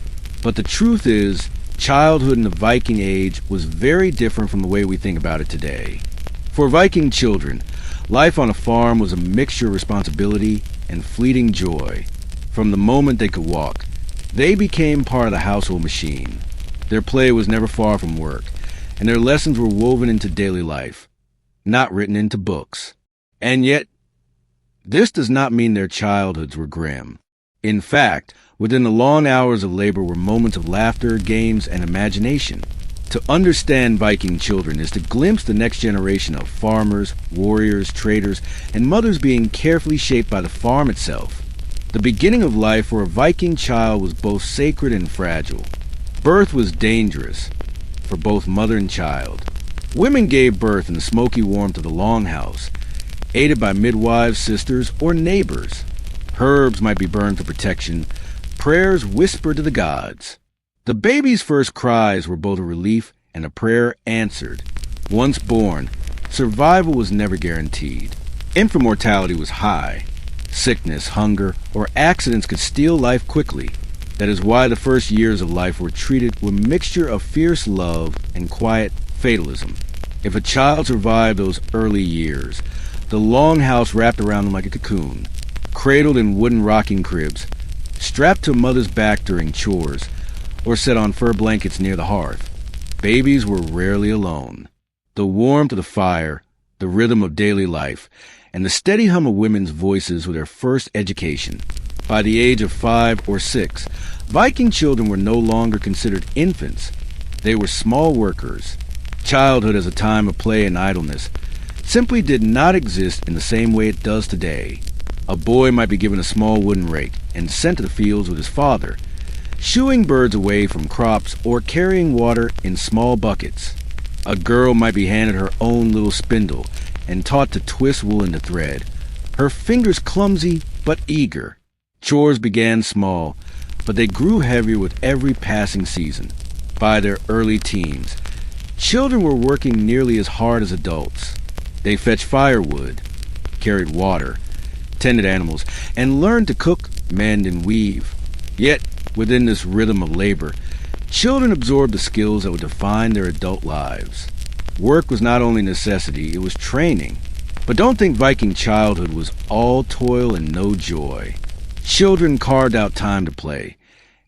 But the truth is, childhood in the Viking Age was very different from the way we think about it today. For Viking children, life on a farm was a mixture of responsibility and fleeting joy. From the moment they could walk, they became part of the household machine. Their play was never far from work, and their lessons were woven into daily life, not written into books. And yet, this does not mean their childhoods were grim. In fact, within the long hours of labor were moments of laughter, games, and imagination. To understand Viking children is to glimpse the next generation of farmers, warriors, traders, and mothers being carefully shaped by the farm itself. The beginning of life for a Viking child was both sacred and fragile. Birth was dangerous for both mother and child. Women gave birth in the smoky warmth of the longhouse, aided by midwives, sisters, or neighbors. Herbs might be burned for protection, prayers whispered to the gods. The baby's first cries were both a relief and a prayer answered. Once born, survival was never guaranteed. Infant mortality was high. Sickness, hunger, or accidents could steal life quickly. That is why the first years of life were treated with a mixture of fierce love and quiet fatalism. If a child survived those early years, the longhouse wrapped around them like a cocoon, cradled in wooden rocking cribs, strapped to a mother's back during chores, or set on fur blankets near the hearth. Babies were rarely alone. The warmth of the fire, the rhythm of daily life, and the steady hum of women's voices were their first education. By the age of 5 or 6, Viking children were no longer considered infants. They were small workers. Childhood as a time of play and idleness simply did not exist in the same way it does today. A boy might be given a small wooden rake and sent to the fields with his father, shooing birds away from crops or carrying water in small buckets. A girl might be handed her own little spindle and taught to twist wool into thread, her fingers clumsy but eager. Chores began small, but they grew heavier with every passing season. By their early teens, children were working nearly as hard as adults. They fetched firewood, carried water, tended animals, and learned to cook, mend, and weave. Yet, within this rhythm of labor, children absorbed the skills that would define their adult lives. Work was not only necessity, it was training. But don't think Viking childhood was all toil and no joy. Children carved out time to play,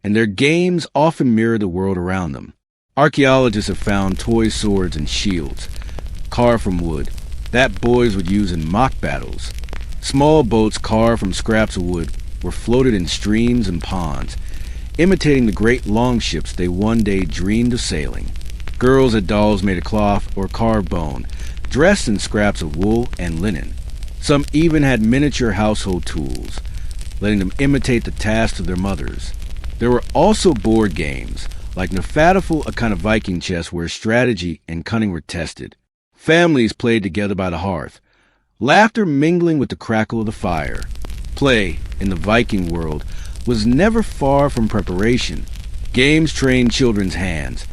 and their games often mirrored the world around them. Archaeologists have found toy swords and shields, carved from wood, that boys would use in mock battles. Small boats carved from scraps of wood were floated in streams and ponds, imitating the great longships they one day dreamed of sailing. Girls had dolls made of cloth or carved bone, dressed in scraps of wool and linen. Some even had miniature household tools, letting them imitate the tasks of their mothers. There were also board games, like Nefadafel, a kind of Viking chess where strategy and cunning were tested. Families played together by the hearth, laughter mingling with the crackle of the fire. Play, in the Viking world, was never far from preparation. Games trained children's hands,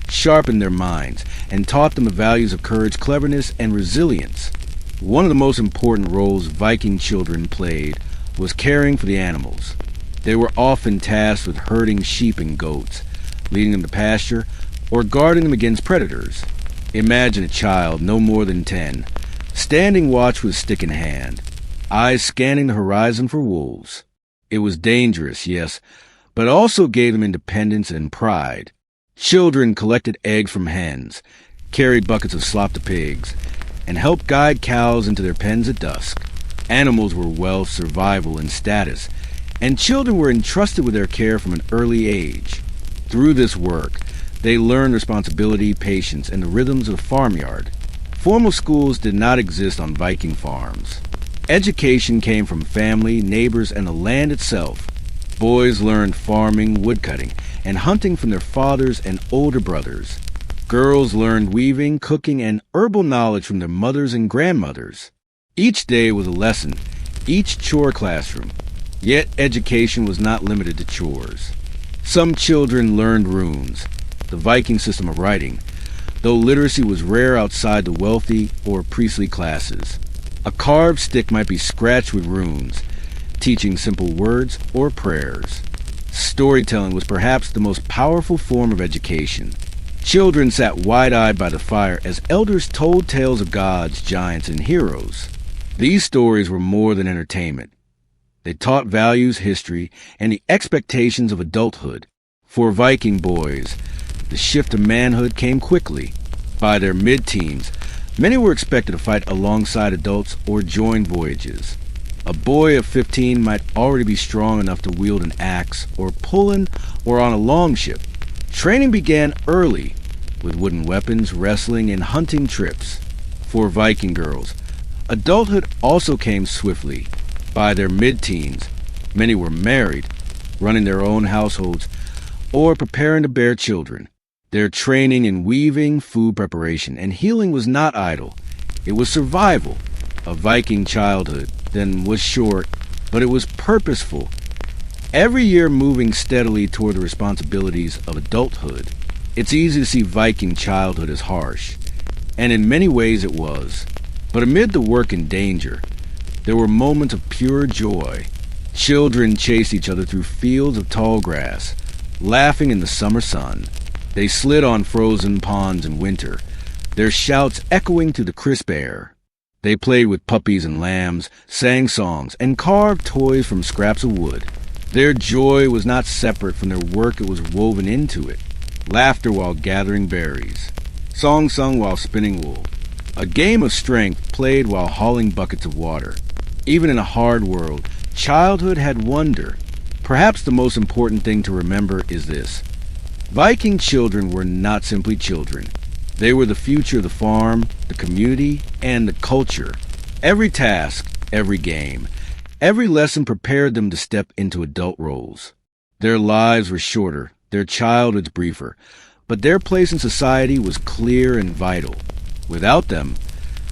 sharpened their minds, and taught them the values of courage, cleverness, and resilience. One of the most important roles Viking children played was caring for the animals. They were often tasked with herding sheep and goats, leading them to pasture, or guarding them against predators. Imagine a child no more than 10, standing watch with stick in hand, eyes scanning the horizon for wolves. It was dangerous, yes, but also gave them independence and pride. Children collected eggs from hens, carried buckets of slop to pigs, and helped guide cows into their pens at dusk. Animals were wealth, survival, and status, and children were entrusted with their care from an early age. Through this work, they learned responsibility, patience, and the rhythms of the farmyard. Formal schools did not exist on Viking farms. Education came from family, neighbors, and the land itself. Boys learned farming, woodcutting, and hunting from their fathers and older brothers. Girls learned weaving, cooking, and herbal knowledge from their mothers and grandmothers. Each day was a lesson, each chore classroom. Yet education was not limited to chores. Some children learned runes, the Viking system of writing, though literacy was rare outside the wealthy or priestly classes. A carved stick might be scratched with runes, teaching simple words or prayers. Storytelling was perhaps the most powerful form of education. Children sat wide-eyed by the fire as elders told tales of gods, giants, and heroes. These stories were more than entertainment. They taught values, history, and the expectations of adulthood. For Viking boys, the shift to manhood came quickly. By their mid-teens, many were expected to fight alongside adults or join voyages. A boy of 15 might already be strong enough to wield an axe or pull in or on a longship. Training began early, with wooden weapons, wrestling, and hunting trips. For Viking girls, adulthood also came swiftly. By their mid-teens, many were married, running their own households, or preparing to bear children. Their training in weaving, food preparation, and healing was not idle. It was survival. A Viking childhood, then, was short, but it was purposeful. Every year moving steadily toward the responsibilities of adulthood. It's easy to see Viking childhood as harsh, and in many ways it was. But amid the work and danger, there were moments of pure joy. Children chased each other through fields of tall grass, laughing in the summer sun. They slid on frozen ponds in winter, their shouts echoing through the crisp air. They played with puppies and lambs, sang songs, and carved toys from scraps of wood. Their joy was not separate from their work, it was woven into it. Laughter while gathering berries, songs sung while spinning wool, a game of strength played while hauling buckets of water. Even in a hard world, childhood had wonder. Perhaps the most important thing to remember is this. Viking children were not simply children. They were the future of the farm, the community, and the culture. Every task, every game, every lesson prepared them to step into adult roles. Their lives were shorter, their childhoods briefer, but their place in society was clear and vital. Without them,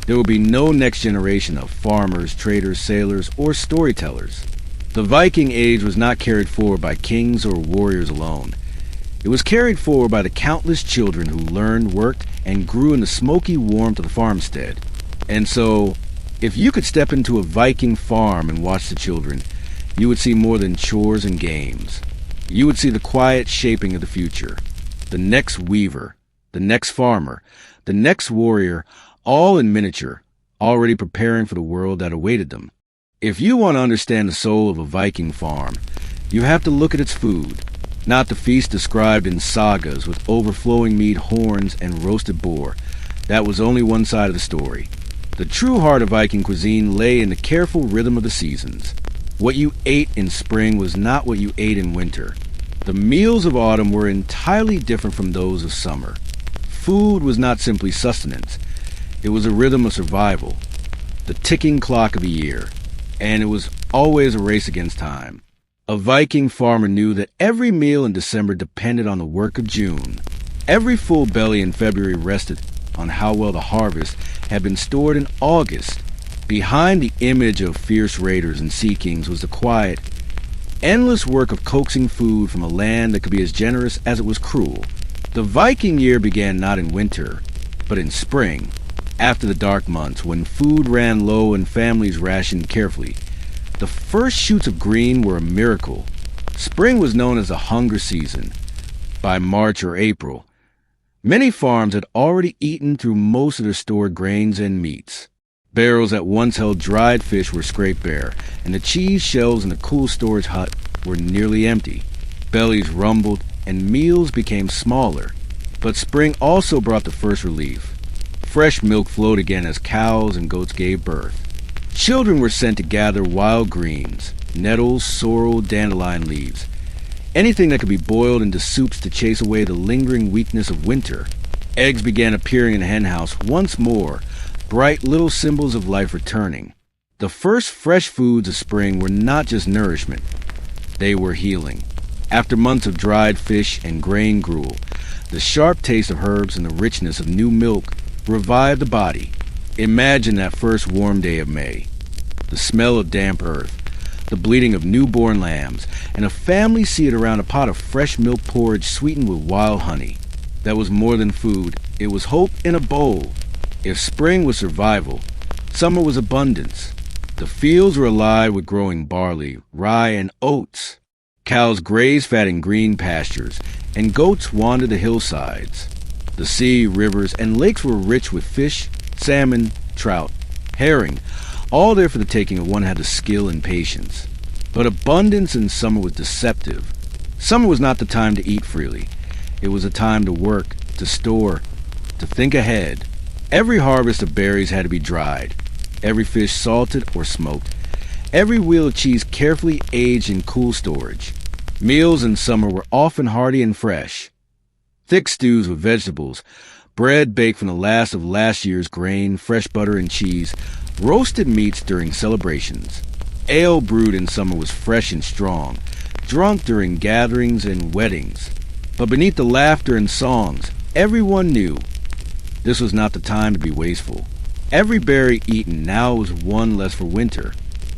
there would be no next generation of farmers, traders, sailors, or storytellers. The Viking Age was not carried forward by kings or warriors alone. It was carried forward by the countless children who learned, worked, and grew in the smoky warmth of the farmstead. And so, if you could step into a Viking farm and watch the children, you would see more than chores and games. You would see the quiet shaping of the future. The next weaver, the next farmer, the next warrior, all in miniature, already preparing for the world that awaited them. If you want to understand the soul of a Viking farm, you have to look at its food. Not the feast described in sagas with overflowing meat, horns, and roasted boar. That was only one side of the story. The true heart of Viking cuisine lay in the careful rhythm of the seasons. What you ate in spring was not what you ate in winter. The meals of autumn were entirely different from those of summer. Food was not simply sustenance. It was a rhythm of survival, the ticking clock of a year, and it was always a race against time. A Viking farmer knew that every meal in December depended on the work of June. Every full belly in February rested on how well the harvest had been stored in August. Behind the image of fierce raiders and sea kings was the quiet, endless work of coaxing food from a land that could be as generous as it was cruel. The Viking year began not in winter, but in spring, after the dark months when food ran low and families rationed carefully. The first shoots of green were a miracle. Spring was known as the hunger season. By March or April, many farms had already eaten through most of their stored grains and meats. Barrels that once held dried fish were scraped bare, and the cheese shelves in the cool storage hut were nearly empty. Bellies rumbled, and meals became smaller. But spring also brought the first relief. Fresh milk flowed again as cows and goats gave birth. Children were sent to gather wild greens, nettles, sorrel, dandelion leaves, anything that could be boiled into soups to chase away the lingering weakness of winter. Eggs began appearing in the henhouse once more, bright little symbols of life returning. The first fresh foods of spring were not just nourishment. They were healing. After months of dried fish and grain gruel, the sharp taste of herbs and the richness of new milk revived the body. Imagine that first warm day of May. The smell of damp earth, the bleating of newborn lambs, and a family seated around a pot of fresh milk porridge sweetened with wild honey. That was more than food. It was hope in a bowl. If spring was survival, summer was abundance. The fields were alive with growing barley, rye, and oats. Cows grazed fat in green pastures, and goats wandered the hillsides. The sea, rivers, and lakes were rich with fish, salmon, trout, herring, all there for the taking if one had the skill and patience. But abundance in summer was deceptive. Summer was not the time to eat freely. It was a time to work, to store, to think ahead. Every harvest of berries had to be dried, every fish salted or smoked, every wheel of cheese carefully aged in cool storage. Meals in summer were often hearty and fresh. Thick stews with vegetables, bread baked from the last of last year's grain, fresh butter and cheese, roasted meats during celebrations. Ale brewed in summer was fresh and strong, drunk during gatherings and weddings. But beneath the laughter and songs, everyone knew this was not the time to be wasteful. Every berry eaten now was one less for winter.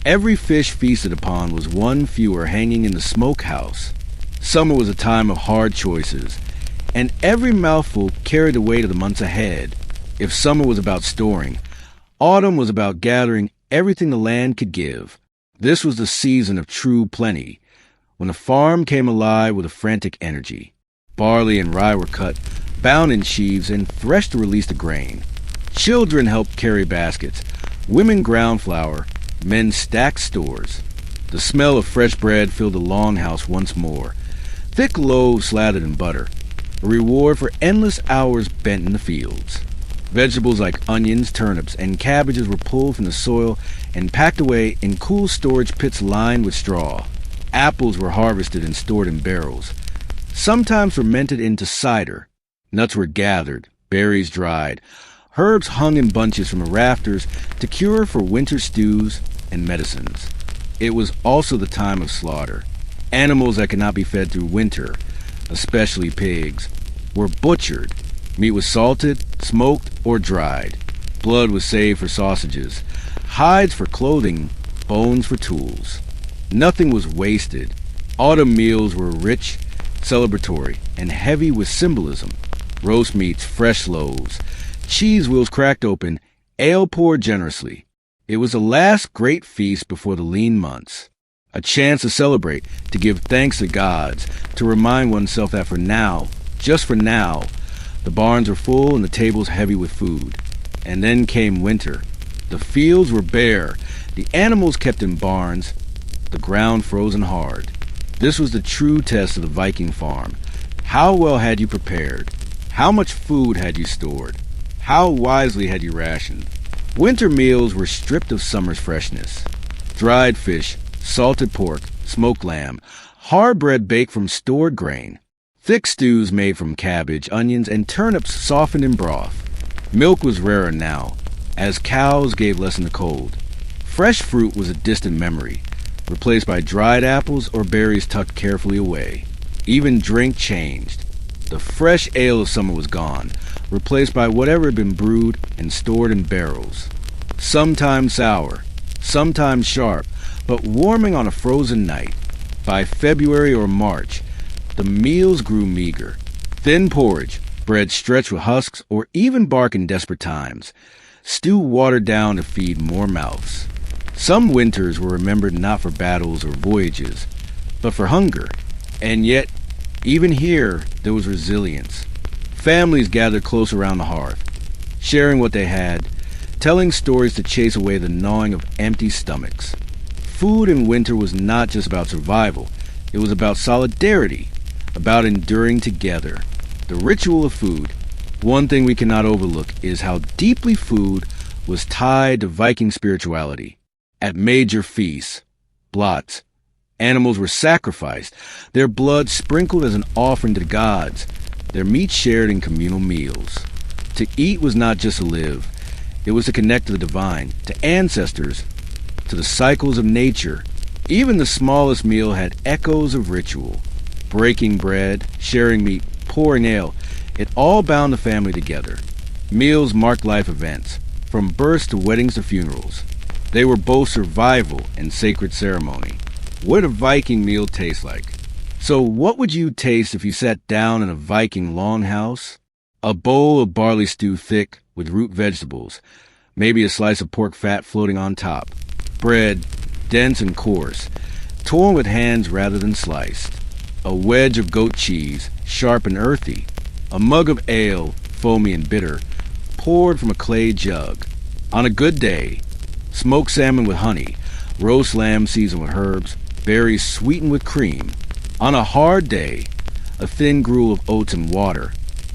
Every fish feasted upon was one fewer hanging in the smokehouse. Summer was a time of hard choices, and every mouthful carried the weight of the months ahead. If summer was about storing, autumn was about gathering everything the land could give. This was the season of true plenty, when the farm came alive with a frantic energy. Barley and rye were cut, bound in sheaves, and threshed to release the grain. Children helped carry baskets, women ground flour, men stacked stores. The smell of fresh bread filled the longhouse once more, thick loaves slathered in butter, a reward for endless hours bent in the fields. Vegetables like onions, turnips, and cabbages were pulled from the soil and packed away in cool storage pits lined with straw. Apples were harvested and stored in barrels, sometimes fermented into cider. Nuts were gathered, berries dried, herbs hung in bunches from the rafters to cure for winter stews and medicines. It was also the time of slaughter. Animals that could not be fed through winter, especially pigs, were butchered. Meat was salted, smoked, or dried. Blood was saved for sausages, hides for clothing, bones for tools. Nothing was wasted. Autumn meals were rich, celebratory, and heavy with symbolism. Roast meats, fresh loaves, cheese wheels cracked open, ale poured generously. It was the last great feast before the lean months. A chance to celebrate, to give thanks to gods, to remind oneself that for now, just for now, the barns were full and the tables heavy with food. And then came winter. The fields were bare, the animals kept in barns, the ground frozen hard. This was the true test of the Viking farm. How well had you prepared? How much food had you stored? How wisely had you rationed? Winter meals were stripped of summer's freshness. Dried fish, salted pork, smoked lamb, hard bread baked from stored grain, thick stews made from cabbage, onions, and turnips softened in broth. Milk was rarer now, as cows gave less in the cold. Fresh fruit was a distant memory, replaced by dried apples or berries tucked carefully away. Even drink changed. The fresh ale of summer was gone, replaced by whatever had been brewed and stored in barrels. Sometimes sour, sometimes sharp, but warming on a frozen night. By February or March, the meals grew meager. Thin porridge, bread stretched with husks or even bark in desperate times. Stew watered down to feed more mouths. Some winters were remembered not for battles or voyages, but for hunger. And yet, even here, there was resilience. Families gathered close around the hearth, sharing what they had, telling stories to chase away the gnawing of empty stomachs. Food in winter was not just about survival. It was about solidarity, about enduring together. The ritual of food. One thing we cannot overlook is how deeply food was tied to Viking spirituality. At major feasts, blots, animals were sacrificed, their blood sprinkled as an offering to the gods, their meat shared in communal meals. To eat was not just to live. It was to connect to the divine, to ancestors, to the cycles of nature. Even the smallest meal had echoes of ritual. Breaking bread, sharing meat, pouring ale, it all bound the family together. Meals marked life events, from births to weddings to funerals. They were both survival and sacred ceremony. What did a Viking meal taste like? So what would you taste if you sat down in a Viking longhouse? A bowl of barley stew thick with root vegetables, maybe a slice of pork fat floating on top. Bread, dense and coarse, torn with hands rather than sliced. A wedge of goat cheese, sharp and earthy. A mug of ale, foamy and bitter, poured from a clay jug. On a good day, smoked salmon with honey, roast lamb seasoned with herbs, berries sweetened with cream. On a hard day, a thin gruel of oats and water,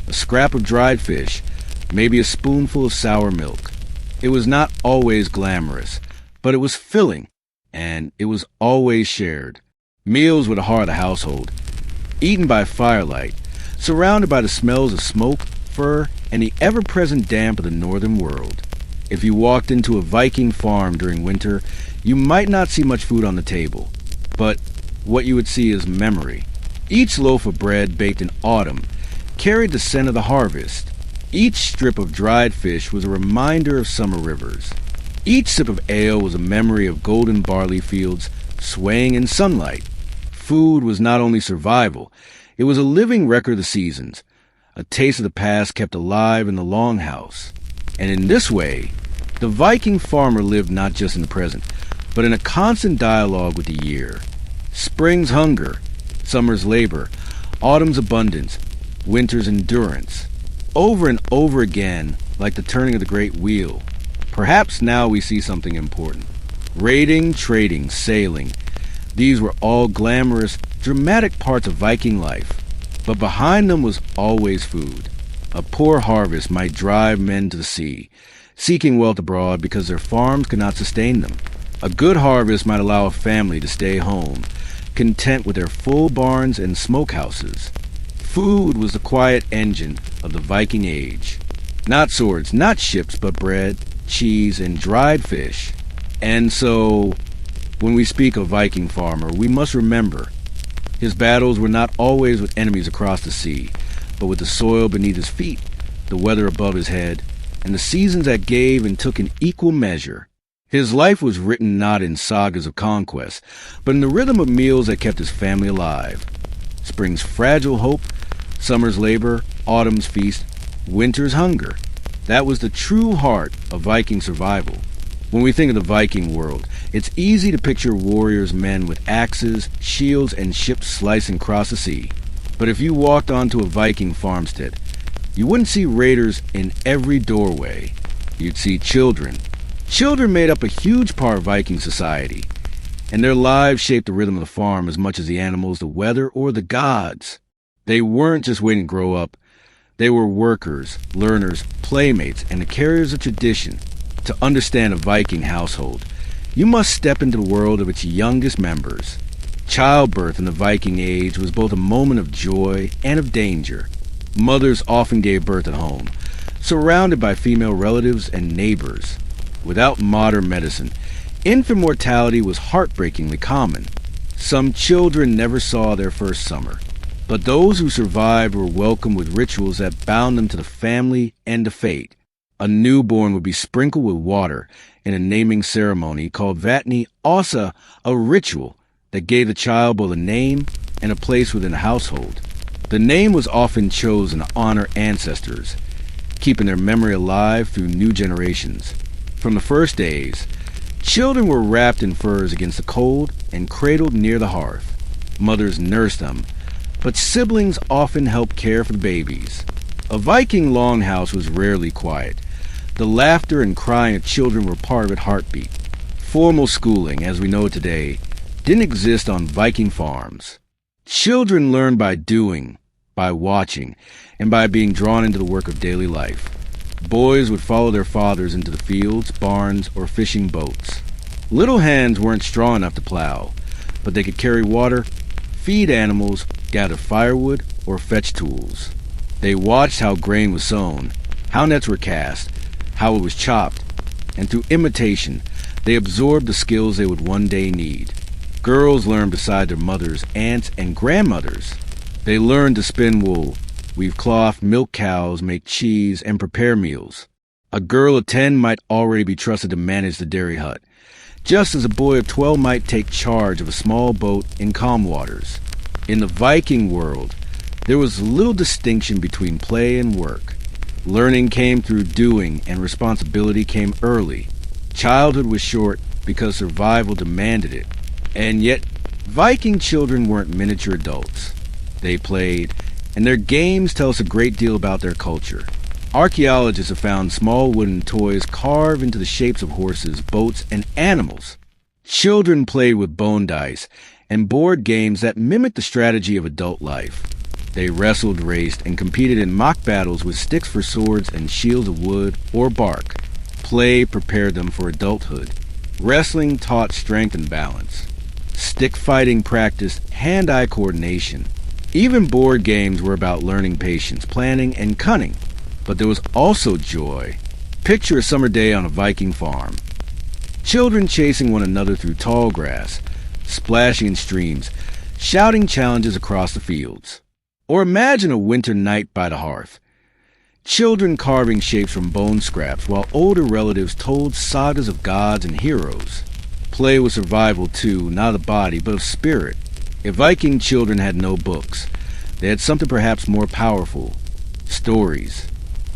a scrap of dried fish, maybe a spoonful of sour milk. It was not always glamorous, but it was filling, and it was always shared. Meals were the heart of the household, eaten by firelight, surrounded by the smells of smoke, fur, and the ever-present damp of the northern world. If you walked into a Viking farm during winter, you might not see much food on the table, but what you would see is memory. Each loaf of bread baked in autumn carried the scent of the harvest. Each strip of dried fish was a reminder of summer rivers. Each sip of ale was a memory of golden barley fields swaying in sunlight. Food was not only survival, it was a living record of the seasons, a taste of the past kept alive in the longhouse. And in this way, the Viking farmer lived not just in the present, but in a constant dialogue with the year. Spring's hunger, summer's labor, autumn's abundance, winter's endurance. Over and over again, like the turning of the great wheel. Perhaps now we see something important. Raiding, trading, sailing. These were all glamorous, dramatic parts of Viking life. But behind them was always food. A poor harvest might drive men to the sea, seeking wealth abroad because their farms could not sustain them. A good harvest might allow a family to stay home, content with their full barns and smokehouses. Food was the quiet engine of the Viking Age. Not swords, not ships, but bread, cheese, and dried fish. And so, when we speak of Viking farmer, we must remember his battles were not always with enemies across the sea, but with the soil beneath his feet, the weather above his head, and the seasons that gave and took in equal measure. His life was written not in sagas of conquest, but in the rhythm of meals that kept his family alive. Spring's fragile hope, summer's labor, autumn's feast, winter's hunger. That was the true heart of Viking survival. When we think of the Viking world, it's easy to picture warriors, men with axes, shields, and ships slicing across the sea. But if you walked onto a Viking farmstead, you wouldn't see raiders in every doorway. You'd see children. Children made up a huge part of Viking society, and their lives shaped the rhythm of the farm as much as the animals, the weather, or the gods. They weren't just waiting to grow up. They were workers, learners, playmates, and the carriers of tradition. To understand a Viking household, you must step into the world of its youngest members. Childbirth in the Viking Age was both a moment of joy and of danger. Mothers often gave birth at home, surrounded by female relatives and neighbors. Without modern medicine, infant mortality was heartbreakingly common. Some children never saw their first summer, but those who survived were welcomed with rituals that bound them to the family and to fate. A newborn would be sprinkled with water in a naming ceremony called Vatni, also a ritual that gave the child both a name and a place within the household. The name was often chosen to honor ancestors, keeping their memory alive through new generations. From the first days, children were wrapped in furs against the cold and cradled near the hearth. Mothers nursed them, but siblings often helped care for the babies. A Viking longhouse was rarely quiet. The laughter and crying of children were part of its heartbeat. Formal schooling, as we know it today, didn't exist on Viking farms. Children learned by doing, by watching, and by being drawn into the work of daily life. Boys would follow their fathers into the fields, barns, or fishing boats. Little hands weren't strong enough to plow, but they could carry water, feed animals, gather firewood, or fetch tools. They watched how grain was sown, how nets were cast, how it was chopped, and through imitation, they absorbed the skills they would one day need. Girls learned beside their mothers, aunts, and grandmothers. They learned to spin wool, weave cloth, milk cows, make cheese, and prepare meals. A girl of 10 might already be trusted to manage the dairy hut, just as a boy of 12 might take charge of a small boat in calm waters. In the Viking world, there was little distinction between play and work. Learning came through doing, and responsibility came early. Childhood was short because survival demanded it. And yet, Viking children weren't miniature adults. They played, and their games tell us a great deal about their culture. Archaeologists have found small wooden toys carved into the shapes of horses, boats, and animals. Children played with bone dice and board games that mimicked the strategy of adult life. They wrestled, raced, and competed in mock battles with sticks for swords and shields of wood or bark. Play prepared them for adulthood. Wrestling taught strength and balance. Stick fighting practiced hand-eye coordination. Even board games were about learning patience, planning, and cunning. But there was also joy. Picture a summer day on a Viking farm. Children chasing one another through tall grass, splashing in streams, shouting challenges across the fields. Or imagine a winter night by the hearth. Children carving shapes from bone scraps while older relatives told sagas of gods and heroes. Play was survival too, not of body, but of spirit. If Viking children had no books, they had something perhaps more powerful: stories.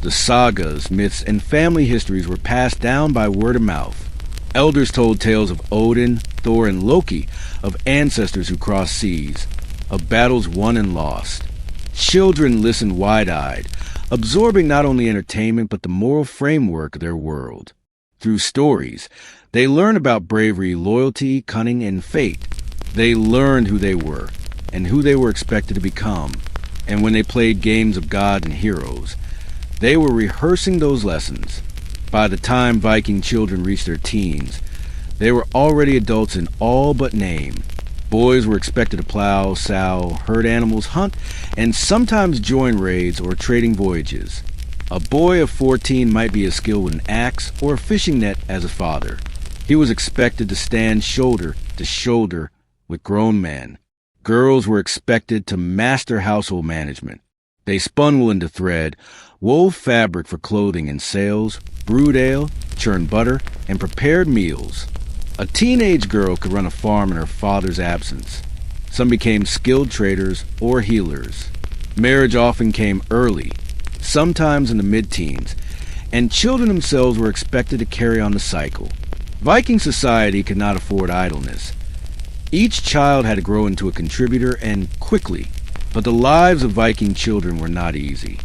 The sagas, myths, and family histories were passed down by word of mouth. Elders told tales of Odin, Thor, and Loki, of ancestors who crossed seas, of battles won and lost. Children listened wide-eyed, absorbing not only entertainment but the moral framework of their world. Through stories, they learned about bravery, loyalty, cunning, and fate. They learned who they were and who they were expected to become. And when they played games of gods and heroes, they were rehearsing those lessons. By the time Viking children reached their teens, they were already adults in all but name. Boys were expected to plow, sow, herd animals, hunt, and sometimes join raids or trading voyages. A boy of 14 might be as skilled with an axe or a fishing net as a father. He was expected to stand shoulder to shoulder with grown men. Girls were expected to master household management. They spun wool into thread, wove fabric for clothing and sails, brewed ale, churned butter, and prepared meals. A teenage girl could run a farm in her father's absence. Some became skilled traders or healers. Marriage often came early, sometimes in the mid-teens, and children themselves were expected to carry on the cycle. Viking society could not afford idleness. Each child had to grow into a contributor, and quickly. But the lives of Viking children were not easy.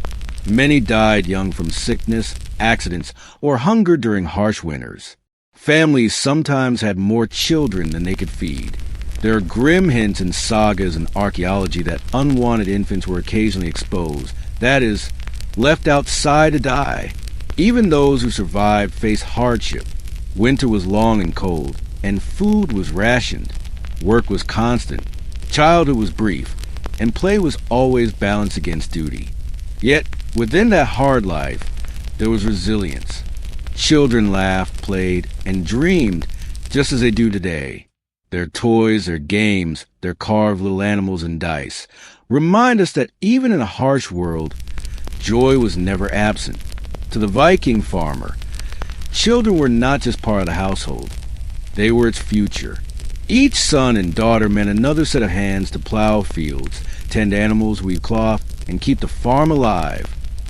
Many died young from sickness, accidents, or hunger during harsh winters. Families sometimes had more children than they could feed. There are grim hints in sagas and archaeology that unwanted infants were occasionally exposed, that is, left outside to die. Even those who survived faced hardship. Winter was long and cold, and food was rationed. Work was constant, childhood was brief, and play was always balanced against duty. Yet, within that hard life, there was resilience. Children laughed, played, and dreamed just as they do today. Their toys, their games, their carved little animals and dice remind us that even in a harsh world, joy was never absent. To the Viking farmer, children were not just part of the household. They were its future. Each son and daughter meant another set of hands to plow fields, tend animals, weave cloth, and keep the farm alive.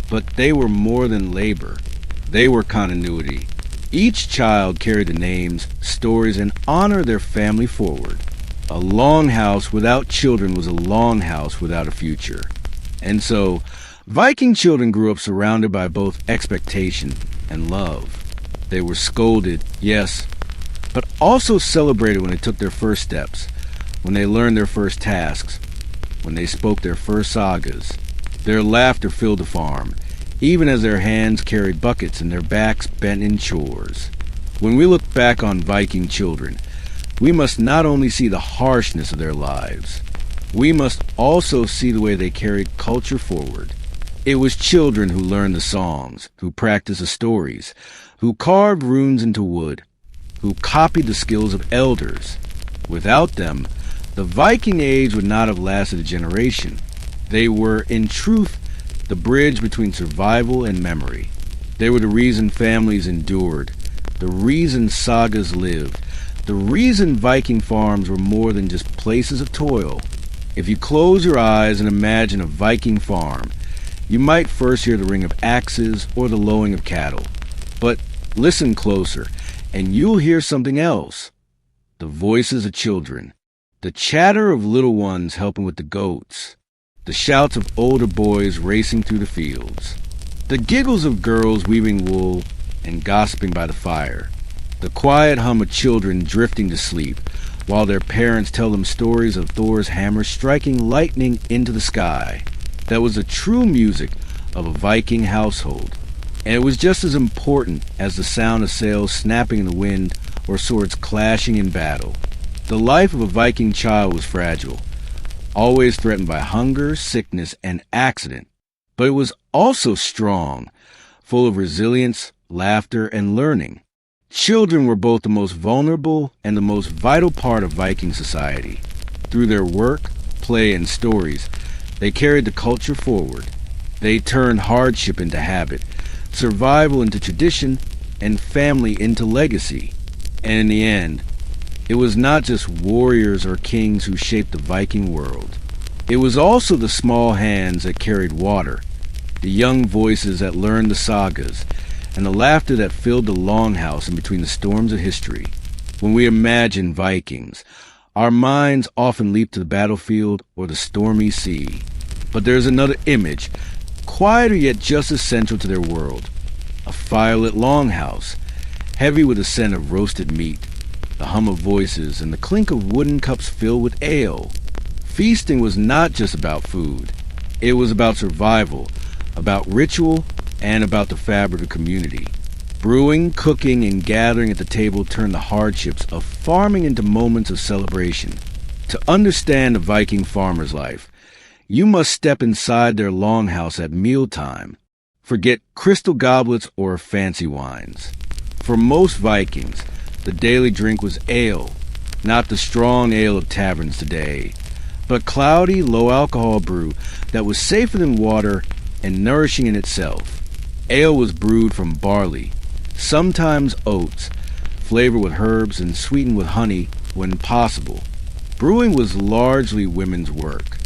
But they were more than labor. They were continuity. Each child carried the names, stories, and honor their family forward. A longhouse without children was a longhouse without a future. And so, Viking children grew up surrounded by both expectation and love. They were scolded, yes, but also celebrated when they took their first steps, when they learned their first tasks, when they spoke their first sagas. Their laughter filled the farm, even as their hands carried buckets and their backs bent in chores. When we look back on Viking children, we must not only see the harshness of their lives, we must also see the way they carried culture forward. It was children who learned the songs, who practiced the stories, who carved runes into wood, who copied the skills of elders. Without them, the Viking Age would not have lasted a generation. They were, in truth, the bridge between survival and memory. They were the reason families endured, the reason sagas lived, the reason Viking farms were more than just places of toil. If you close your eyes and imagine a Viking farm, you might first hear the ring of axes or the lowing of cattle. But listen closer, and you'll hear something else. The voices of children, the chatter of little ones helping with the goats, the shouts of older boys racing through the fields, the giggles of girls weaving wool and gossiping by the fire, the quiet hum of children drifting to sleep while their parents tell them stories of Thor's hammer striking lightning into the sky. That was the true music of a Viking household, and it was just as important as the sound of sails snapping in the wind or swords clashing in battle. The life of a Viking child was fragile, always threatened by hunger, sickness, and accident, but it was also strong, full of resilience, laughter, and learning. Children were both the most vulnerable and the most vital part of Viking society. Through their work, play, and stories, they carried the culture forward. They turned hardship into habit, survival into tradition, and family into legacy. And in the end, it was not just warriors or kings who shaped the Viking world. It was also the small hands that carried water, the young voices that learned the sagas, and the laughter that filled the longhouse in between the storms of history. When we imagine Vikings, our minds often leap to the battlefield or the stormy sea. But there's another image, quieter yet just as central to their world. A firelit longhouse, heavy with the scent of roasted meat, the hum of voices, and the clink of wooden cups filled with ale. Feasting was not just about food. It was about survival, about ritual, and about the fabric of community. Brewing, cooking, and gathering at the table turned the hardships of farming into moments of celebration. To understand the Viking farmer's life, you must step inside their longhouse at mealtime. Forget crystal goblets or fancy wines. For most Vikings, the daily drink was ale, not the strong ale of taverns today, but cloudy, low-alcohol brew that was safer than water and nourishing in itself. Ale was brewed from barley, sometimes oats, flavored with herbs and sweetened with honey when possible. Brewing was largely women's work.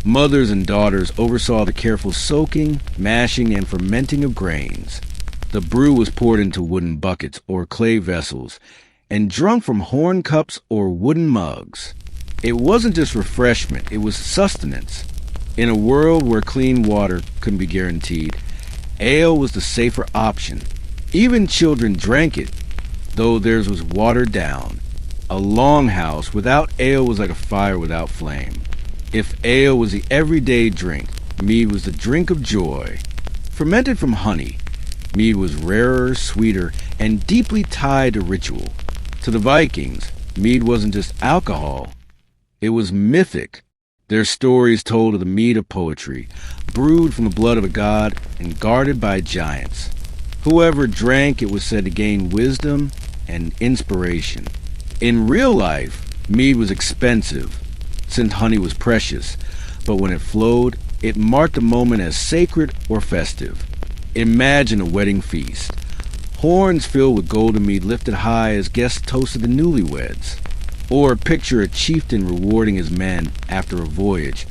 Mothers and daughters oversaw the careful soaking, mashing, and fermenting of grains. The brew was poured into wooden buckets or clay vessels and drunk from horn cups or wooden mugs. It wasn't just refreshment, it was sustenance. In a world where clean water couldn't be guaranteed, ale was the safer option. Even children drank it, though theirs was watered down. A longhouse without ale was like a fire without flame. If ale was the everyday drink, mead was the drink of joy. Fermented from honey, mead was rarer, sweeter, and deeply tied to ritual. To the Vikings, mead wasn't just alcohol, it was mythic. Their stories told of the mead of poetry, brewed from the blood of a god and guarded by giants. Whoever drank it was said to gain wisdom and inspiration. In real life, mead was expensive, since honey was precious, but when it flowed, it marked the moment as sacred or festive. Imagine a wedding feast. Horns filled with golden mead lifted high as guests toasted the newlyweds. Or picture a chieftain rewarding his men after a voyage,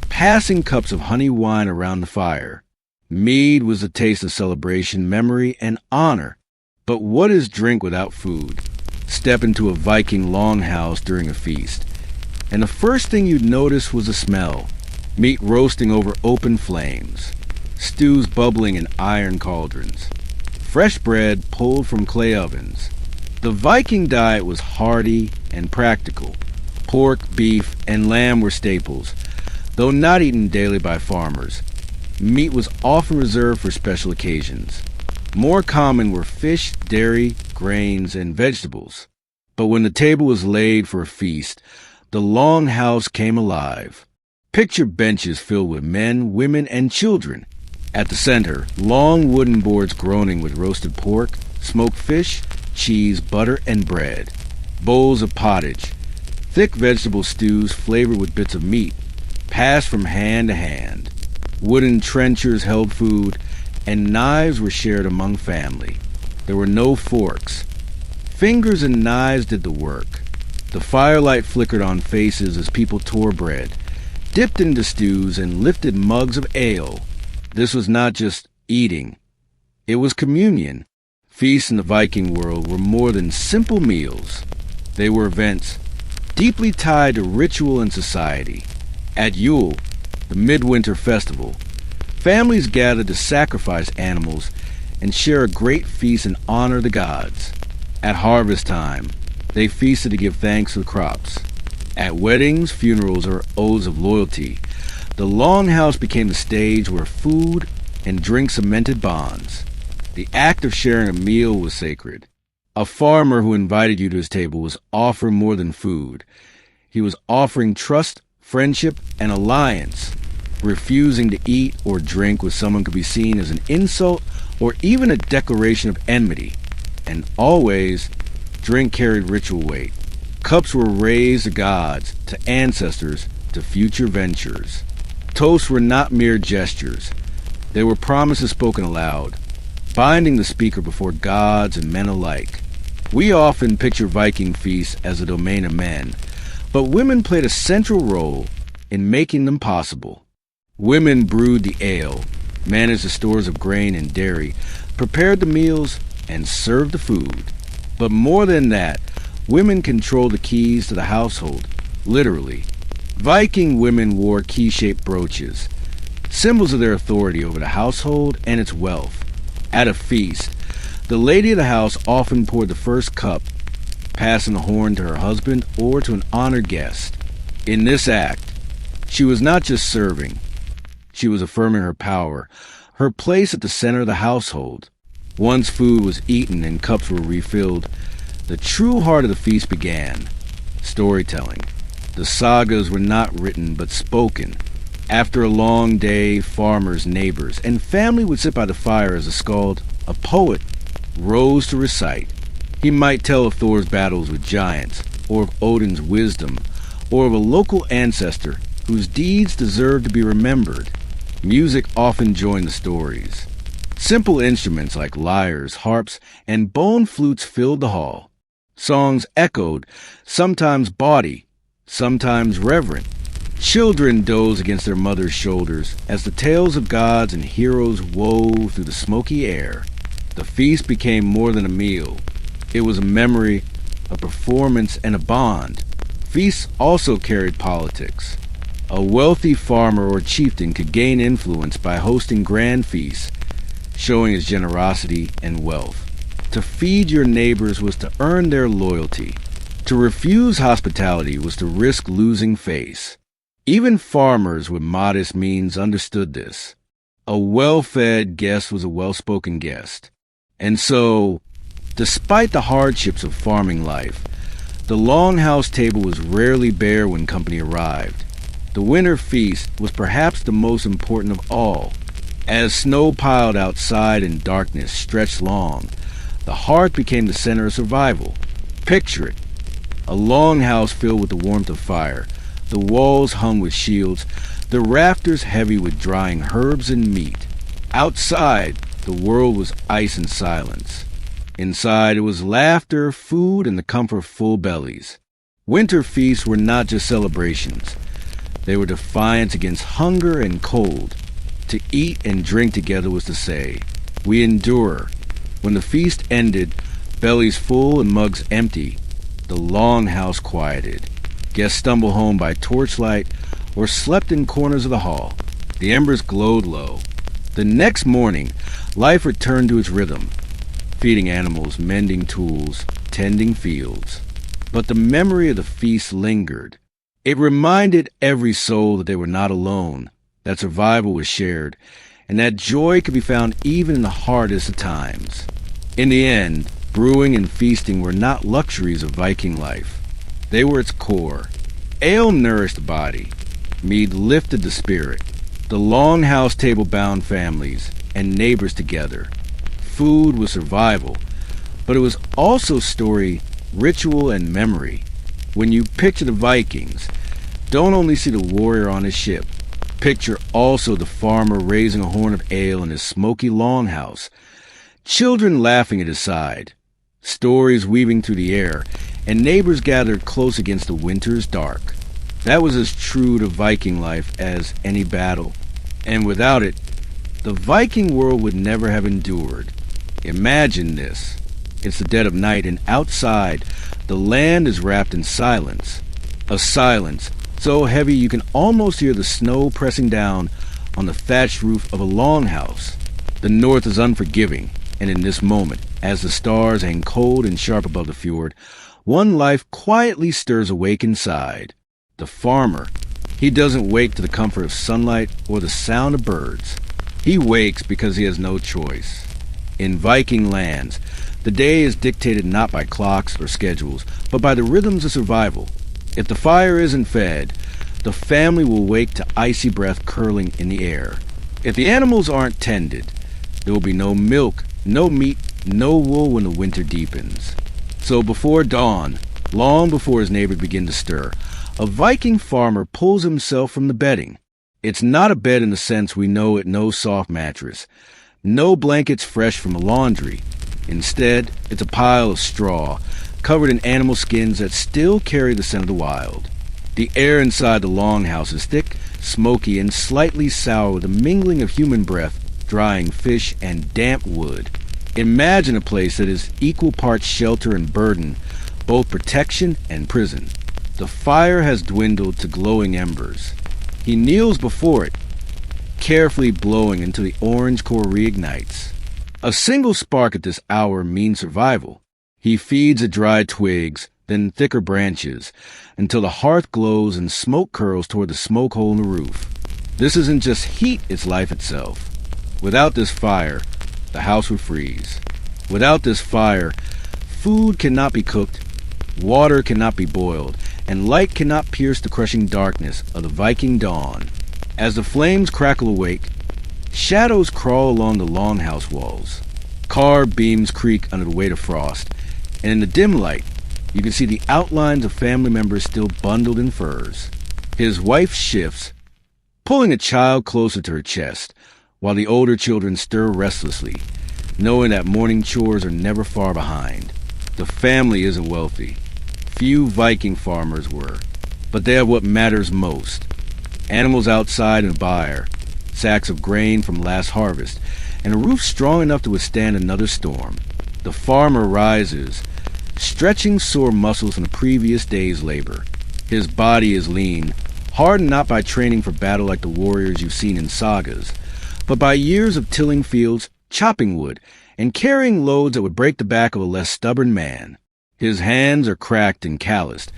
passing cups of honey wine around the fire. Mead was a taste of celebration, memory, and honor. But what is drink without food? Step into a Viking longhouse during a feast, and the first thing you'd notice was the smell. Meat roasting over open flames, stews bubbling in iron cauldrons, fresh bread pulled from clay ovens. The Viking diet was hearty and practical. Pork, beef, and lamb were staples, though not eaten daily by farmers. Meat was often reserved for special occasions. More common were fish, dairy, grains, and vegetables. But when the table was laid for a feast, the longhouse came alive. Picture benches filled with men, women, and children. At the center, long wooden boards groaning with roasted pork, smoked fish, cheese, butter, and bread. Bowls of pottage, thick vegetable stews flavored with bits of meat, passed from hand to hand. Wooden trenchers held food, and knives were shared among family. There were no forks. Fingers and knives did the work. The firelight flickered on faces as people tore bread, dipped into stews, and lifted mugs of ale. This was not just eating. It was communion. Feasts in the Viking world were more than simple meals. They were events deeply tied to ritual and society. At Yule, the midwinter festival, families gathered to sacrifice animals and share a great feast and honor the gods. At harvest time, they feasted to give thanks for the crops. At weddings, funerals, or oaths of loyalty, the longhouse became the stage where food and drink cemented bonds. The act of sharing a meal was sacred. A farmer who invited you to his table was offering more than food. He was offering trust, friendship, and alliance. Refusing to eat or drink with someone could be seen as an insult or even a declaration of enmity. And always, drink carried ritual weight. Cups were raised to gods, to ancestors, to future ventures. Toasts were not mere gestures. They were promises spoken aloud, binding the speaker before gods and men alike. We often picture Viking feasts as a domain of men, but women played a central role in making them possible. Women brewed the ale, managed the stores of grain and dairy, prepared the meals, and served the food. But more than that, women controlled the keys to the household, literally. Viking women wore key-shaped brooches, symbols of their authority over the household and its wealth. At a feast, the lady of the house often poured the first cup, passing the horn to her husband or to an honored guest. In this act, she was not just serving. She was affirming her power, her place at the center of the household. Once food was eaten and cups were refilled, the true heart of the feast began. Storytelling. The sagas were not written but spoken. After a long day, farmers, neighbors, and family would sit by the fire as a skald, a poet, rose to recite. He might tell of Thor's battles with giants, or of Odin's wisdom, or of a local ancestor whose deeds deserved to be remembered. Music often joined the stories. Simple instruments like lyres, harps, and bone flutes filled the hall. Songs echoed, sometimes bawdy, sometimes reverent. Children dozed against their mothers' shoulders as the tales of gods and heroes wove through the smoky air. The feast became more than a meal. It was a memory, a performance, and a bond. Feasts also carried politics. A wealthy farmer or chieftain could gain influence by hosting grand feasts, showing his generosity and wealth. To feed your neighbors was to earn their loyalty. To refuse hospitality was to risk losing face. Even farmers with modest means understood this. A well-fed guest was a well-spoken guest. And so, despite the hardships of farming life, the longhouse table was rarely bare when company arrived. The winter feast was perhaps the most important of all. As snow piled outside and darkness stretched long, the hearth became the center of survival. Picture it. A longhouse filled with the warmth of fire, the walls hung with shields, the rafters heavy with drying herbs and meat. Outside, the world was ice and silence. Inside, it was laughter, food, and the comfort of full bellies. Winter feasts were not just celebrations. They were defiance against hunger and cold. To eat and drink together was to say, "We endure." When the feast ended, bellies full and mugs empty, the longhouse quieted. Guests stumbled home by torchlight or slept in corners of the hall. The embers glowed low. The next morning, life returned to its rhythm. feeding animals, mending tools, tending fields. But the memory of the feast lingered. It reminded every soul that they were not alone, that survival was shared, and that joy could be found even in the hardest of times. In the end, brewing and feasting were not luxuries of Viking life. They were its core. Ale nourished the body. Mead lifted the spirit. The longhouse table bound families and neighbors together. Food was survival, but it was also story, ritual, and memory. When you picture the Vikings, don't only see the warrior on his ship. Picture also the farmer raising a horn of ale in his smoky longhouse, children laughing at his side, stories weaving through the air, and neighbors gathered close against the winter's dark. That was as true to Viking life as any battle, and without it, the Viking world would never have endured. Imagine this. It's the dead of night, and outside, the land is wrapped in silence. A silence so heavy you can almost hear the snow pressing down on the thatched roof of a longhouse. The north is unforgiving, and in this moment, as the stars hang cold and sharp above the fjord, one life quietly stirs awake inside. The farmer. He doesn't wake to the comfort of sunlight or the sound of birds. He wakes because he has no choice. In Viking lands, the day is dictated not by clocks or schedules, but by the rhythms of survival. If the fire isn't fed, the family will wake to icy breath curling in the air. If the animals aren't tended, there will be no milk, no meat, no wool when the winter deepens. So before dawn, long before his neighbors begin to stir, a Viking farmer pulls himself from the bedding. It's not a bed in the sense we know it, no soft mattress, no blankets fresh from the laundry. Instead, it's a pile of straw, covered in animal skins that still carry the scent of the wild. The air inside the longhouse is thick, smoky, and slightly sour with a mingling of human breath, drying fish, and damp wood. Imagine a place that is equal parts shelter and burden, both protection and prison. The fire has dwindled to glowing embers. He kneels before it, carefully blowing until the orange core reignites. A single spark at this hour means survival. He feeds at dry twigs, then thicker branches, until the hearth glows and smoke curls toward the smoke hole in the roof. This isn't just heat, it's life itself. Without this fire, the house would freeze. Without this fire, food cannot be cooked, water cannot be boiled, and light cannot pierce the crushing darkness of the Viking dawn. As the flames crackle awake, shadows crawl along the longhouse walls. Carved beams creak under the weight of frost, and in the dim light, you can see the outlines of family members still bundled in furs. His wife shifts, pulling a child closer to her chest, while the older children stir restlessly, knowing that morning chores are never far behind. The family isn't wealthy. Few Viking farmers were, but they have what matters most. Animals outside in a byre, sacks of grain from last harvest, and a roof strong enough to withstand another storm. The farmer rises, stretching sore muscles from the previous day's labor. His body is lean, hardened not by training for battle like the warriors you've seen in sagas, but by years of tilling fields, chopping wood, and carrying loads that would break the back of a less stubborn man. His hands are cracked and calloused,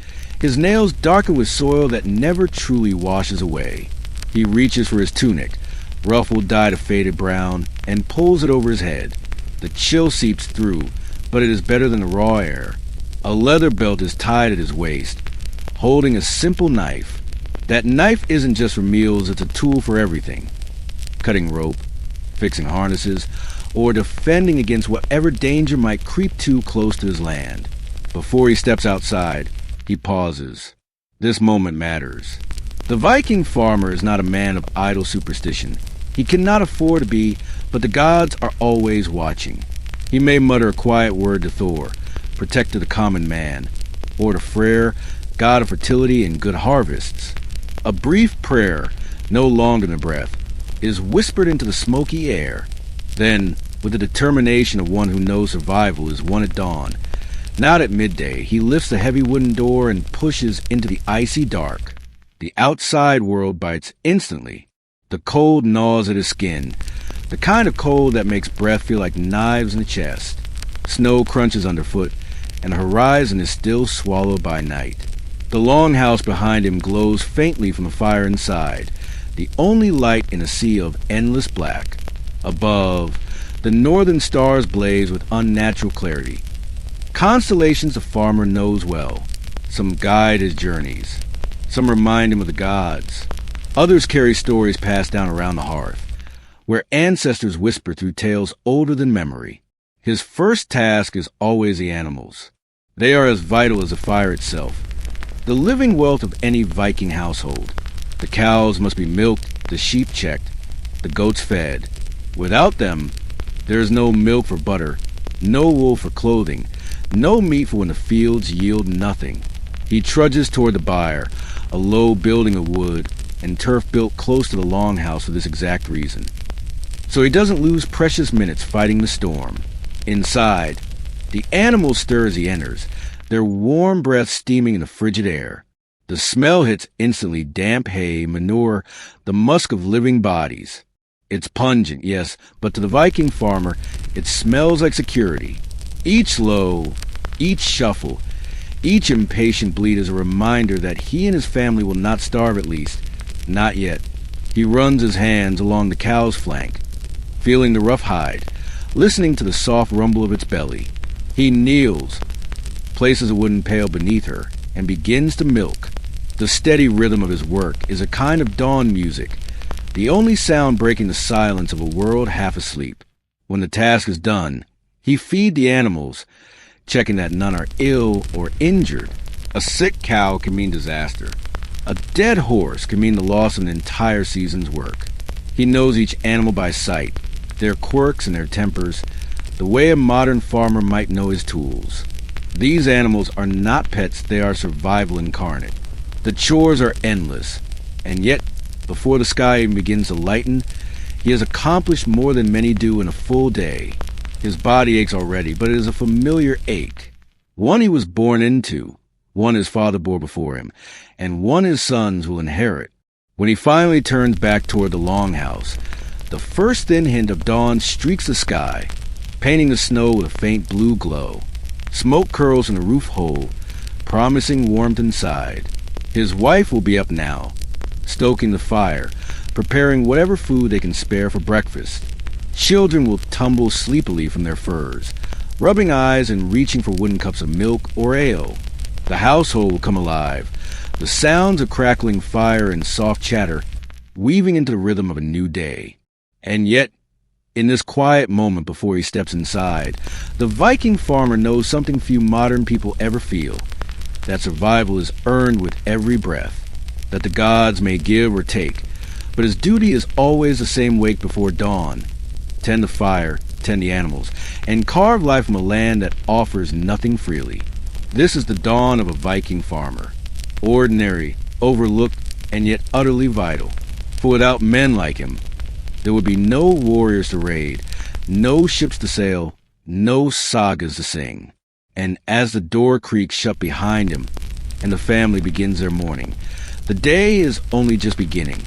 his nails darkened with soil that never truly washes away. He reaches for his tunic, ruffled dyed a faded brown, and pulls it over his head. The chill seeps through, but it is better than the raw air. A leather belt is tied at his waist, holding a simple knife. That knife isn't just for meals, it's a tool for everything. Cutting rope, fixing harnesses, or defending against whatever danger might creep too close to his land. Before he steps outside, he pauses. This moment matters. The Viking farmer is not a man of idle superstition. He cannot afford to be, but the gods are always watching. He may mutter a quiet word to Thor, protector of the common man, or to Freyr, god of fertility and good harvests. A brief prayer, no longer than a breath, is whispered into the smoky air. Then, with the determination of one who knows survival is won at dawn, not at midday, he lifts the heavy wooden door and pushes into the icy dark. The outside world bites instantly. The cold gnaws at his skin, the kind of cold that makes breath feel like knives in the chest. Snow crunches underfoot, and the horizon is still swallowed by night. The longhouse behind him glows faintly from the fire inside, the only light in a sea of endless black. Above, the northern stars blaze with unnatural clarity. Constellations the farmer knows well. Some guide his journeys. Some remind him of the gods. Others carry stories passed down around the hearth, where ancestors whisper through tales older than memory. His first task is always the animals. They are as vital as the fire itself, the living wealth of any Viking household. The cows must be milked, the sheep checked, the goats fed. Without them, there is no milk for butter, no wool for clothing, no meat for when the fields yield nothing. He trudges toward the byre, a low building of wood and turf built close to the longhouse for this exact reason. So he doesn't lose precious minutes fighting the storm. Inside, the animals stir as he enters, their warm breath steaming in the frigid air. The smell hits instantly: damp hay, manure, the musk of living bodies. It's pungent, yes, but to the Viking farmer, it smells like security. Each low, each shuffle, each impatient bleat is a reminder that he and his family will not starve, at least. Not yet. He runs his hands along the cow's flank, feeling the rough hide, listening to the soft rumble of its belly. He kneels, places a wooden pail beneath her, and begins to milk. The steady rhythm of his work is a kind of dawn music, the only sound breaking the silence of a world half asleep. When the task is done, he feeds the animals, checking that none are ill or injured. A sick cow can mean disaster. A dead horse can mean the loss of an entire season's work. He knows each animal by sight, their quirks and their tempers, the way a modern farmer might know his tools. These animals are not pets, they are survival incarnate. The chores are endless, and yet, before the sky even begins to lighten, he has accomplished more than many do in a full day. His body aches already, but it is a familiar ache. One he was born into, one his father bore before him, and one his sons will inherit. When he finally turns back toward the longhouse, the first thin hint of dawn streaks the sky, painting the snow with a faint blue glow. Smoke curls from the roof hole, promising warmth inside. His wife will be up now, stoking the fire, preparing whatever food they can spare for breakfast. Children will tumble sleepily from their furs, rubbing eyes and reaching for wooden cups of milk or ale. The household will come alive, the sounds of crackling fire and soft chatter weaving into the rhythm of a new day. And yet, in this quiet moment before he steps inside, the Viking farmer knows something few modern people ever feel, that survival is earned with every breath, that the gods may give or take, but his duty is always the same: wake before dawn, tend the fire, tend the animals, and carve life from a land that offers nothing freely. This is the dawn of a Viking farmer, ordinary, overlooked, and yet utterly vital. For without men like him, there would be no warriors to raid, no ships to sail, no sagas to sing. And as the door creaks shut behind him, and the family begins their mourning, the day is only just beginning.